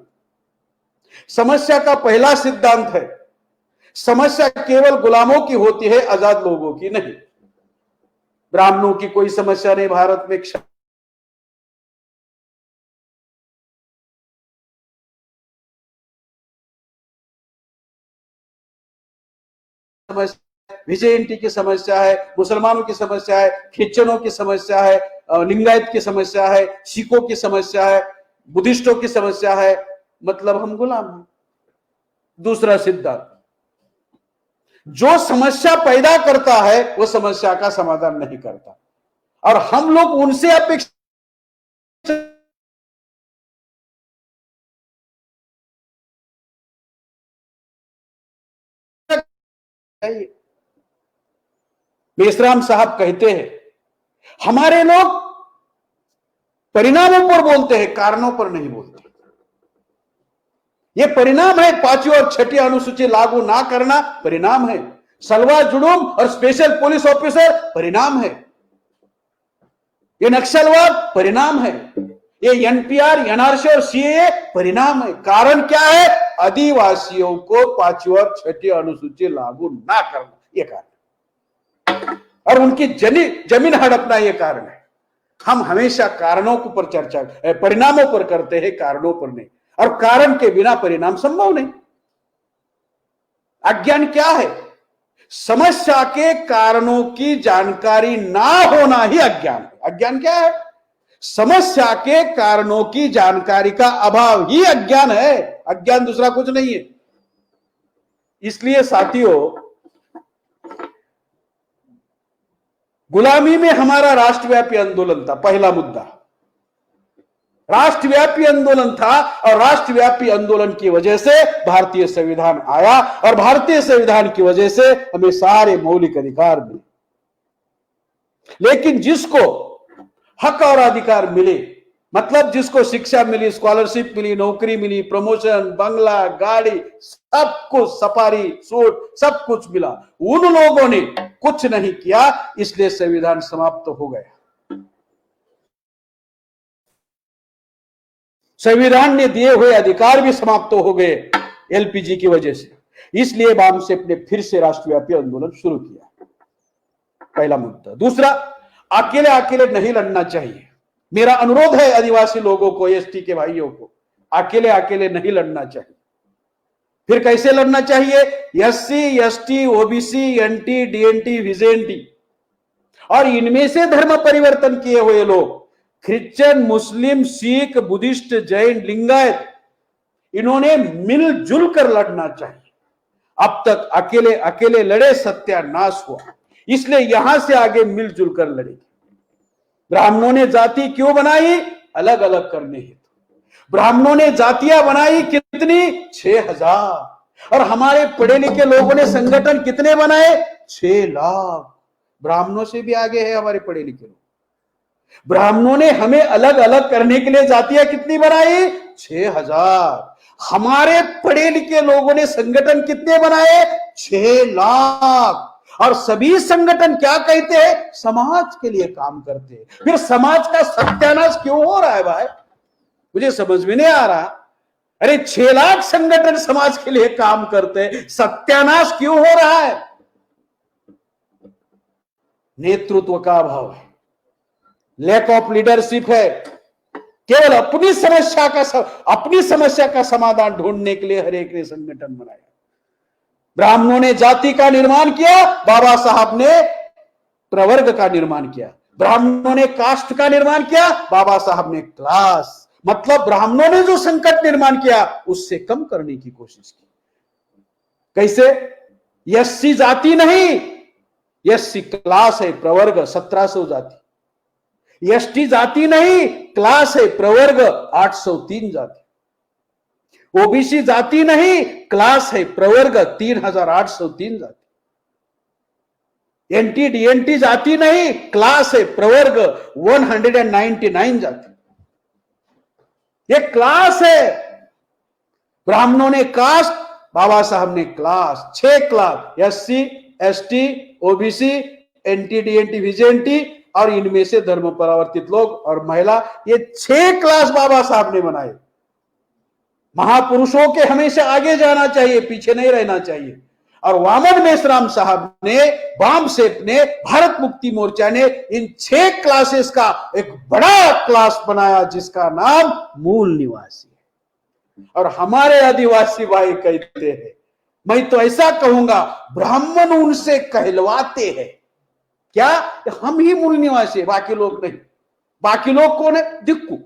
समस्या का पहला सिद्धांत है, समस्या केवल गुलामों की होती है, आजाद लोगों की नहीं। ब्राह्मणों की कोई समस्या नहीं भारत में, विजयंती की समस्या है, मुसलमानों की समस्या है, ख्रिश्चनों की समस्या है, लिंगायत की समस्या है, सिखों की समस्या है, बुद्धिस्टों की समस्या है, मतलब हम गुलाम हैं। दूसरा सिद्धांत, जो समस्या पैदा करता है वो समस्या का समाधान नहीं करता और हम लोग उनसे अपेक्षा मेश्राम साहब कहते हैं हमारे लोग परिणामों पर बोलते हैं, कारणों पर नहीं बोलते। यह परिणाम है, 5वीं और 6ठी अनुसूची लागू ना करना परिणाम है। सलवार जुलूम और स्पेशल पुलिस ऑफिसर परिणाम है। यह नक्सलवाद परिणाम है। ये एनपीआर, एनआरसी और सीएए परिणाम है। कारण क्या है? आदिवासियों को 5वीं और 6ठी अनुसूची लागू ना करना, यह कारण, और उनकी जमीन हड़पना, यह कारण है। हम हमेशा कारणों के ऊपर चर्चा, परिणामों पर करते हैं, कारणों पर नहीं। और कारण के बिना परिणाम संभव नहीं। अज्ञान क्या है? समस्या के कारणों की जानकारी ना होना ही अज्ञान है। अज्ञान क्या है? समस्या के कारणों की जानकारी का अभाव ही अज्ञान है। अज्ञान दूसरा कुछ नहीं है। इसलिए साथियों, गुलामी में हमारा राष्ट्रव्यापी आंदोलन था। पहला मुद्दा राष्ट्रव्यापी आंदोलन था, और राष्ट्रव्यापी आंदोलन की वजह से भारतीय संविधान आया, और भारतीय संविधान की वजह से हमें सारे मौलिक अधिकार मिले। लेकिन जिसको हक और अधिकार मिले, मतलब जिसको शिक्षा मिली, स्कॉलरशिप मिली, नौकरी मिली, प्रमोशन, बंगला, गाड़ी, सब कुछ, सफारी, सूट, सब कुछ मिला, उन लोगों ने कुछ नहीं किया, इसलिए संविधान समाप्त हो गया। संविधान ने दिए हुए अधिकार भी समाप्त हो गए एलपीजी की वजह से। इसलिए बामसेफ ने फिर से राष्ट्रव्यापी आंदोलन शुरू किया। पहला मुद्दा। दूसरा, अकेले अकेले नहीं लड़ना चाहिए। मेरा अनुरोध है आदिवासी लोगों को, एसटी के भाइयों को, अकेले अकेले नहीं लड़ना चाहिए। फिर कैसे लड़ना चाहिए? SC, ST, OBC, NT, DNT, VJNT और इनमें से धर्म परिवर्तन किए हुए लोग, Christian, Muslim, Sikh, Buddhist, Jain, Lingayat, इन्होंने मिलजुल कर लड़ना चाहिए। अब तक अकेले अकेले लड़े, सत्यानाश हुआ। इसलिए यहां से आगे मिलजुल कर लड़ेंगे। ब्राह्मणों ने जाति क्यों बनाई? अलग अलग करने हेतु। ब्राह्मणों ने जातियां बनाई कितनी? 6000। और हमारे पढ़े लिखे लोगों ने संगठन कितने बनाए? 6 लाख। ब्राह्मणों से भी आगे है हमारे पढ़े लिखे लोग। ब्राह्मणों ने हमें अलग अलग करने के लिए जातियां कितनी बनाई? 6000। हमारे पढ़े लिखे लोगों ने संगठन कितने बनाए? 6 लाख। और सभी संगठन क्या कहते हैं? समाज के लिए काम करते हैं। फिर समाज का सत्यानाश क्यों हो रहा है भाई? मुझे समझ में नहीं आ रहा। अरे 6 लाख संगठन समाज के लिए काम करते हैं, सत्यानाश क्यों हो रहा है? नेतृत्व का अभाव है, लैक ऑफ लीडरशिप है। केवल अपनी समस्या का समाधान ढूंढने के लिए हर एक ने संगठन बनाया। ब्राह्मणों ने जाति का निर्माण किया, बाबा साहब ने प्रवर्ग का निर्माण किया। ब्राह्मणों ने कास्ट का निर्माण किया, बाबा साहब ने क्लास, मतलब ब्राह्मणों ने जो संकट निर्माण किया उससे कम करने की कोशिश की। कैसे? एससी जाति नहीं, एससी क्लास है, प्रवर्ग 1700 जाति। एसटी जाति नहीं, क्लास है, प्रवर्ग 803 जाति। ओबीसी जाति नहीं, क्लास है, प्रवर्ग 3803 जाति। एनटी डीएनटी जाति नहीं, क्लास है, प्रवर्ग 199 जाति। ये क्लास है। ब्राह्मणों ने कास्ट, बाबा साहब ने class. 6 class, SC, ST, OBC, NT DNT, VJNT और इनमें से धर्म परावर्तित लोग और महिला, ये 6 क्लास बाबा साहब ने बनाए। महापुरुषों के हमेशा आगे जाना चाहिए, पीछे नहीं रहना चाहिए। और वामन मेश्राम साहब ने, बामसेफ ने, भारत मुक्ति मोर्चा ने इन 6 क्लासेस का एक बड़ा क्लास बनाया जिसका नाम मूल निवासी है। और हमारे आदिवासी भाई कहते हैं, मैं तो ऐसा कहूंगा, ब्राह्मण उनसे कहलवाते हैं क्या? हम ही मूल निवासी है, बाकी लोग नहीं। बाकी लोग कौन है? दिक्कू।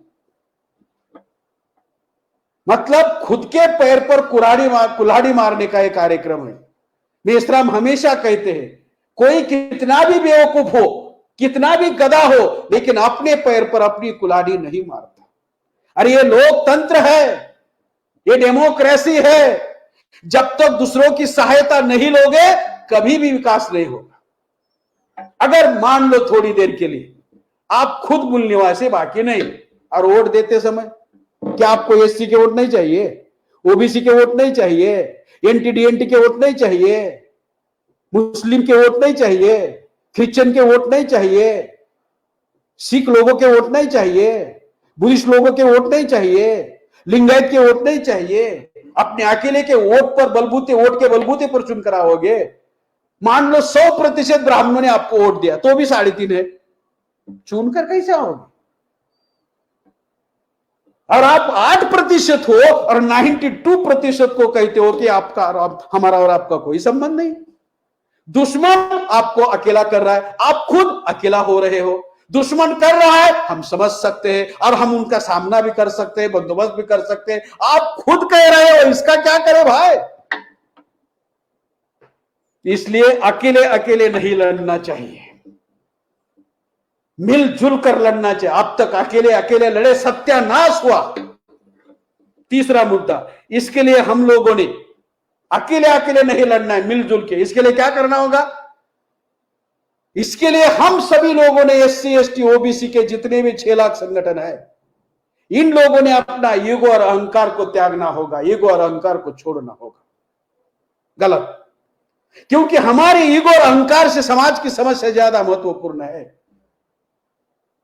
मतलब खुद के पैर पर कुल्हाड़ी मारने का एक कार्यक्रम है। मेश्राम हमेशा कहते हैं, कोई कितना भी बेवकूफ हो, कितना भी गधा हो, लेकिन अपने पैर पर अपनी कुल्हाड़ी नहीं मारता। अरे ये लोकतंत्र है, ये डेमोक्रेसी है। जब तक दूसरों की सहायता नहीं लोगे, कभी भी विकास नहीं होगा। अगर मान लो थोड़ी देर के लिए आप खुद मूल निवासी, बाकी नहीं। और वोट देते समय क्या आपको एससी के वोट नहीं चाहिए, ओबीसी के वोट नहीं चाहिए, एनटीडीएनटी के वोट नहीं चाहिए, मुस्लिम के वोट नहीं चाहिए, क्रिश्चियन के वोट नहीं चाहिए, सिख लोगों के वोट नहीं चाहिए, बुद्धिस्ट लोगों के वोट नहीं चाहिए, लिंगायत के वोट नहीं चाहिए? अपने अकेले के वोट पर बलबूते, वोट के बलबूते पर चुन कर आओगे? मान लो 100% ब्राह्मणों ने आपको वोट दिया तो भी 3.5 है, चुनकर कैसे आओगे? और आप 8% हो और 92% को कहते हो कि आपका हमारा और आपका कोई संबंध नहीं। दुश्मन आपको अकेला कर रहा है, आप खुद अकेला हो रहे हो। दुश्मन कर रहा है, हम समझ सकते हैं और हम उनका सामना भी कर सकते हैं, बंदोबस्त भी कर सकते हैं। आप खुद कह रहे हो, इसका क्या करे भाई? इसलिए अकेले अकेले नहीं लड़ना चाहिए, मिलजुल कर लड़ना चाहिए। अब तक अकेले अकेले लड़े, सत्यानाश हुआ। तीसरा मुद्दा, इसके लिए हम लोगों ने अकेले अकेले नहीं लड़ना है, मिलजुल के। इसके लिए क्या करना होगा? इसके लिए हम सभी लोगों ने, एससी एसटी ओबीसी के जितने भी 6 लाख संगठन है, इन लोगों ने अपना ईगो और अहंकार को त्यागना होगा, ईगो और अहंकार को छोड़ना होगा। गलत, क्योंकि हमारे ईगो और अहंकार से समाज की समस्या ज्यादा महत्वपूर्ण है।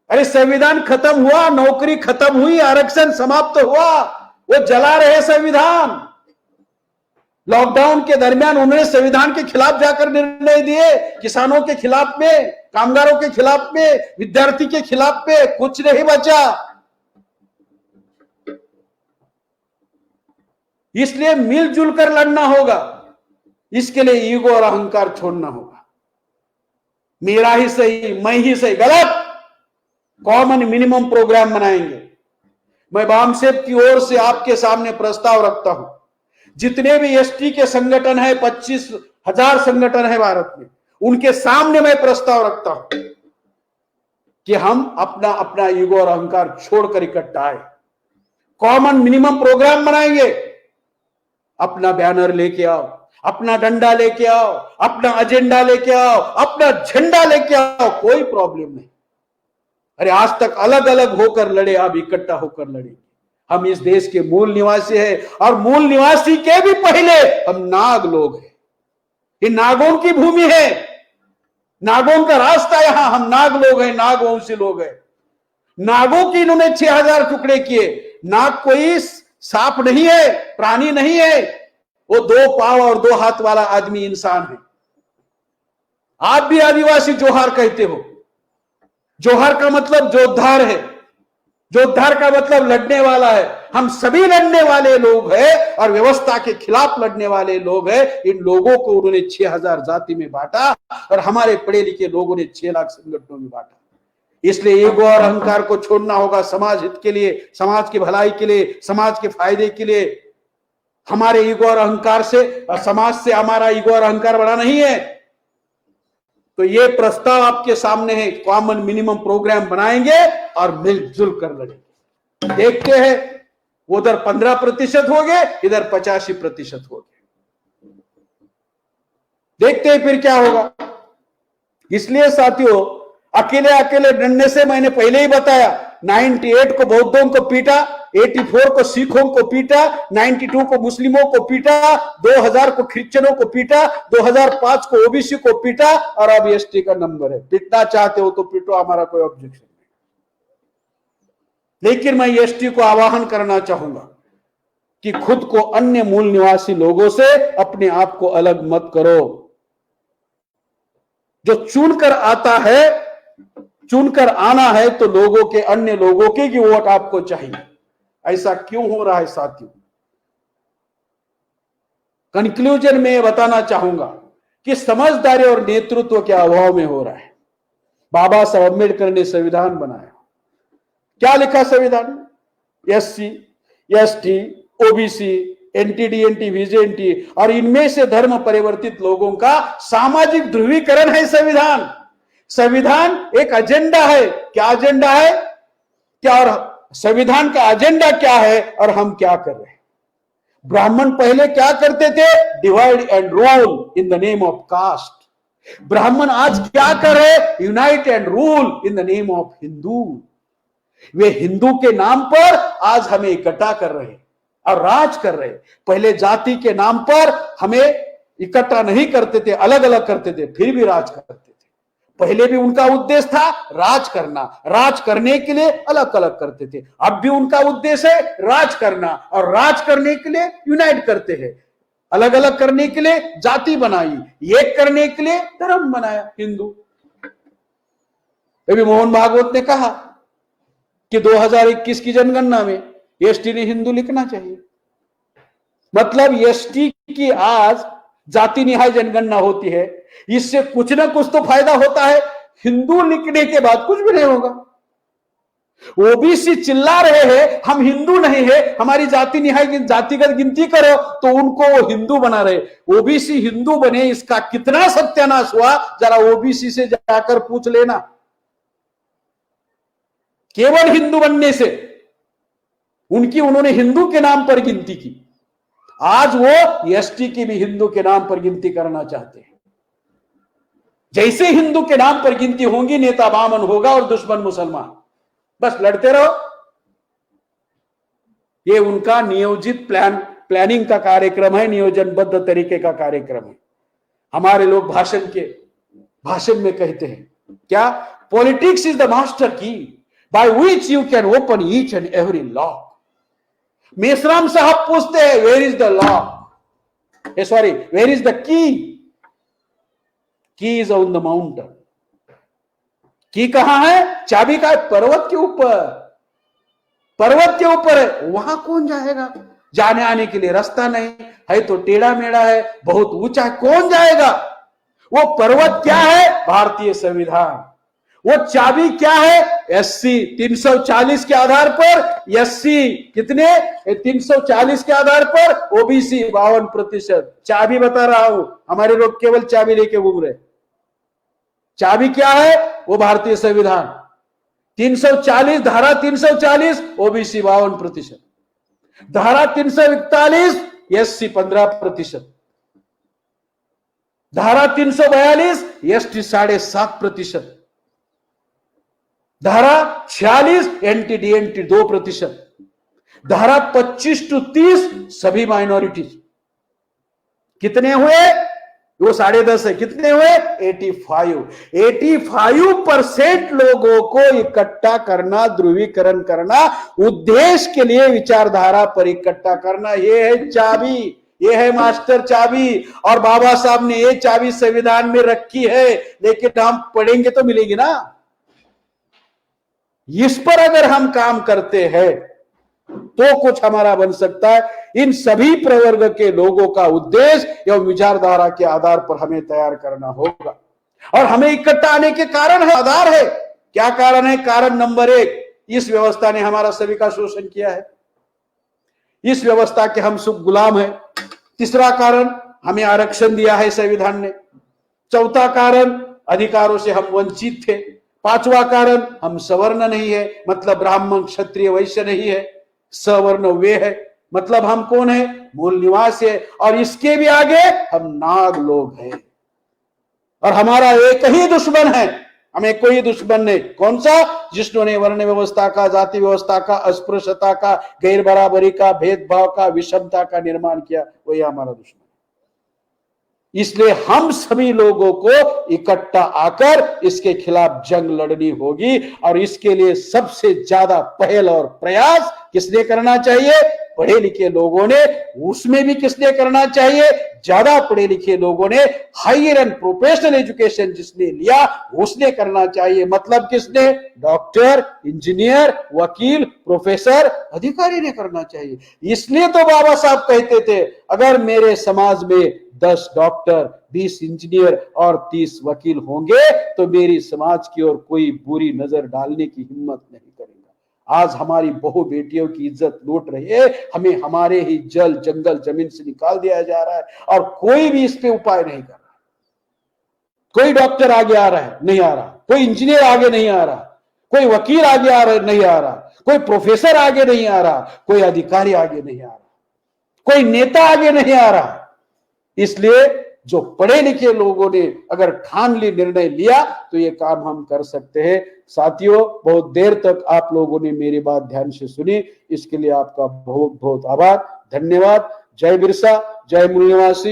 अरे संविधान खत्म हुआ, नौकरी खत्म हुई, आरक्षण समाप्त हुआ, वो जला रहे संविधान। लॉकडाउन के दरमियान उन्होंने संविधान के खिलाफ जाकर निर्णय दिए, किसानों के खिलाफ में, कामगारों के खिलाफ में, विद्यार्थी के खिलाफ में, कुछ नहीं बचा। इसलिए मिलजुल कर लड़ना होगा। इसके लिए ईगो और अहंकार छोड़ना होगा। मेरा ही सही, मैं ही सही, गलत। कॉमन मिनिमम प्रोग्राम बनाएंगे। मैं बामसेब की ओर से आपके सामने प्रस्ताव रखता हूं, जितने भी एसटी के संगठन है, 25,000 संगठन है भारत में, उनके सामने मैं प्रस्ताव रखता हूं कि हम अपना अपना ईगो और अहंकार छोड़कर इकट्ठा आए, कॉमन मिनिमम प्रोग्राम बनाएंगे। अपना बैनर लेके आओ, अपना डंडा लेके आओ, अपना एजेंडा लेके आओ, अपना झंडा लेके आओ, कोई प्रॉब्लम नहीं। अरे आज तक अलग अलग होकर लड़े, अब इकट्ठा होकर लड़े। हम इस देश के मूल निवासी हैं और मूल निवासी के भी पहले हम नाग लोग हैं। ये नागों की भूमि है, नागों का रास्ता, यहां हम नाग लोग हैं, नागवंशी लोग हैं। नागों की इन्होंने 6,000 टुकड़े किए। नाग कोई सांप नहीं है, प्राणी नहीं है, वो 2 पांव और 2 हाथ वाला आदमी, इंसान है। आप भी आदिवासी जोहार कहते हो। जोहार का मतलब जोद्धार है, जोद्धार का मतलब लड़ने वाला है। हम सभी लड़ने वाले लोग हैं और व्यवस्था के खिलाफ लड़ने वाले लोग हैं। इन लोगों को उन्होंने 6,000 जाति में बांटा और हमारे पढ़े लिखे लोगों ने 6 लाख संगठनों में बांटा। इसलिए ईगो और अहंकार को छोड़ना होगा, समाज हित के लिए, समाज की भलाई के लिए, समाज के फायदे के लिए। हमारे ईगो और अहंकार से और समाज से हमारा ईगो और अहंकार बड़ा नहीं है। तो ये प्रस्ताव आपके सामने है, कॉमन मिनिमम प्रोग्राम बनाएंगे और मिलजुल कर लड़ेंगे। देखते हैं, उधर 15% हो गए, इधर 85% हो गए। देखते हैं फिर क्या होगा। इसलिए साथियों, अकेले अकेले लड़ने से, मैंने पहले ही बताया, 98 को बौद्धों को पीटा, 84 को सिखों को पीटा, 92 को मुस्लिमों को पीटा, 2000 को क्रिश्चियनों को पीटा, 2005 को ओबीसी को पीटा और अब एसटी का नंबर है। पीटना चाहते हो तो पीटो, हमारा कोई ऑब्जेक्शन नहीं। लेकिन मैं एसटी को आह्वान करना चाहूंगा कि खुद को अन्य मूल निवासी लोगों से अपने आप को अलग मत करो। जो चुनकर आता है, चुनकर आना है, तो लोगों के, अन्य लोगों के की वोट आपको चाहिए। ऐसा क्यों हो रहा है साथियों? कंक्लूजन में बताना चाहूंगा कि समझदारी और नेतृत्व के अभाव में हो रहा है। बाबा साहब अम्बेडकर ने संविधान बनाया, क्या लिखा संविधान में? एससी, एसटी, ओबीसी, एनटीडीएनटी, वीजेएनटी और इनमें से धर्म परिवर्तित लोगों का सामाजिक ध्रुवीकरण है संविधान। संविधान एक एजेंडा है। क्या एजेंडा है? क्या, और संविधान का एजेंडा क्या है और हम क्या कर रहे हैं? ब्राह्मण पहले क्या करते थे? Divide and rule in the name of caste. Brahmin आज क्या कर रहे? Unite and rule in the name of Hindu. वे हिंदू के नाम पर आज हमें इकट्ठा कर रहे हैं और राज कर रहे हैं। पहले जाति के नाम पर हमें इकट्ठा नहीं करते थे, अलग अलग करते थे, फिर भी राज करते थे। पहले भी उनका उद्देश्य था राज करना, राज करने के लिए अलग अलग करते थे। अब भी उनका उद्देश्य है राज करना, और राज करने के लिए यूनाइट करते हैं। अलग अलग करने के लिए जाति बनाई, एक करने के लिए धर्म बनाया हिंदू। अभी मोहन भागवत ने कहा कि 2021 की जनगणना में एसटी ने हिंदू लिखना चाहिए। मतलब एसटी की आज जाति निहाय जनगणना होती है, इससे कुछ ना कुछ तो फायदा होता है। हिंदू लिखने के बाद कुछ भी नहीं होगा। ओबीसी चिल्ला रहे हैं हम हिंदू नहीं है, हमारी जाति निहाय जातिगत गिनती करो, तो उनको वो हिंदू बना रहे। ओबीसी हिंदू बने, इसका कितना सत्यानाश हुआ जरा ओबीसी से जाकर पूछ लेना। केवल हिंदू बनने से उन्होंने हिंदू के नाम पर गिनती की। आज वो एसटी की भी हिंदू के नाम पर गिनती करना चाहते हैं। जैसे हिंदू के नाम पर गिनती होंगी, नेता बामन होगा और दुश्मन मुसलमान, बस लड़ते रहो। ये उनका नियोजित प्लानिंग का कार्यक्रम है, नियोजनबद्ध तरीके का कार्यक्रम है। हमारे लोग भाषण में कहते हैं क्या? Politics is the master key by which you can open each and every law. Mesram साहब पूछते हैं where is the law, sorry where is the key? Key is on the mountain. की कहां है? चाबी का पर्वत के ऊपर, पर्वत के ऊपर है। वहां कौन जाएगा? जाने आने के लिए रास्ता नहीं है, तो टेढ़ा मेढ़ा है, बहुत ऊंचा है, कौन जाएगा? वो पर्वत क्या है? भारतीय संविधान। वो चाबी क्या है? एससी 340 के आधार पर, एससी कितने? 340 के आधार पर, ओबीसी 52%। चाबी बता रहा हूं, हमारे लोग केवल चाबी लेके घूम रहे। चाबी क्या है? वो भारतीय संविधान 340, धारा 340 ओबीसी 52%, धारा 341 एससी 15%, धारा 342 एसटी 7.5%, धारा 46 एंटी डीएनटी 2%, धारा 25 to 30 सभी माइनॉरिटीज। कितने हुए? वो 10.5 है। कितने हुए? 85% लोगों को इकट्ठा करना, ध्रुवीकरण करना, उद्देश्य के लिए विचारधारा पर इकट्ठा करना, ये है चाबी, ये है मास्टर चाबी। और बाबा साहब ने ये चाबी संविधान में रखी है, लेकिन हम पढ़ेंगे तो मिलेगी ना। इस पर अगर हम काम करते हैं तो कुछ हमारा बन सकता है। इन सभी प्रवर्ग के लोगों का उद्देश्य एवं विचारधारा के आधार पर हमें तैयार करना होगा। और हमें इकट्ठा आने के कारण है, आधार है। क्या कारण है? कारण नंबर 1, इस व्यवस्था ने हमारा सभी का शोषण किया है। इस व्यवस्था के हम सब गुलाम हैं। तीसरा कारण, हमें आरक्षण दिया है संविधान ने। चौथा कारण, अधिकारों से हम वंचित थे। पांचवा कारण, हम सवर्ण नहीं है, मतलब ब्राह्मण क्षत्रिय वैश्य नहीं है, सवर्ण वे है, मतलब हम कौन है? मूल निवासी है। और इसके भी आगे हम नाग लोग हैं। और हमारा एक ही दुश्मन है, हमें कोई दुश्मन नहीं। कौन सा? जिसने वर्ण व्यवस्था का, जाति व्यवस्था का, अस्पृश्यता का, गैर बराबरी का, भेदभाव का, विषमता का निर्माण किया, वही हमारा दुश्मन। इसलिए हम सभी लोगों को इकट्ठा आकर इसके खिलाफ जंग लड़नी होगी। और इसके लिए सबसे ज्यादा पहल और प्रयास किसने करना चाहिए? पढ़े लिखे लोगों ने। उसमें भी किसने करना चाहिए? ज्यादा पढ़े लिखे लोगों ने। हायर एंड प्रोफेशनल एजुकेशन जिसने लिया उसने करना चाहिए। मतलब किसने? डॉक्टर, इंजीनियर, वकील, प्रोफेसर, अधिकारी ने करना चाहिए। इसलिए तो बाबा साहब कहते थे, अगर मेरे समाज में 10 डॉक्टर, 20 इंजीनियर और 30 वकील होंगे तो मेरी समाज की ओर कोई बुरी नजर डालने की हिम्मत नहीं करेगा। आज हमारी बहु बेटियों की इज्जत लूट रही है, हमें हमारे ही जल, जंगल, जमीन से निकाल दिया जा रहा है और कोई भी इस पे उपाय नहीं कर रहा। कोई डॉक्टर आगे आ रहा है? नहीं आ रहा। कोई इंजीनियर आगे नहीं आ रहा। कोई वकील आगे आ रहा है? नहीं आ रहा। कोई प्रोफेसर आगे नहीं आ रहा। कोई अधिकारी आगे नहीं आ रहा। कोई नेता आगे नहीं आ रहा। इसलिए जो पढ़े लिखे लोगों ने अगर ठान ली, निर्णय लिया, तो ये काम हम कर सकते हैं। साथियों, बहुत देर तक आप लोगों ने मेरी बात ध्यान से सुनी, इसके लिए आपका बहुत बहुत आभार, धन्यवाद। जय बिरसा, जय मूल निवासी।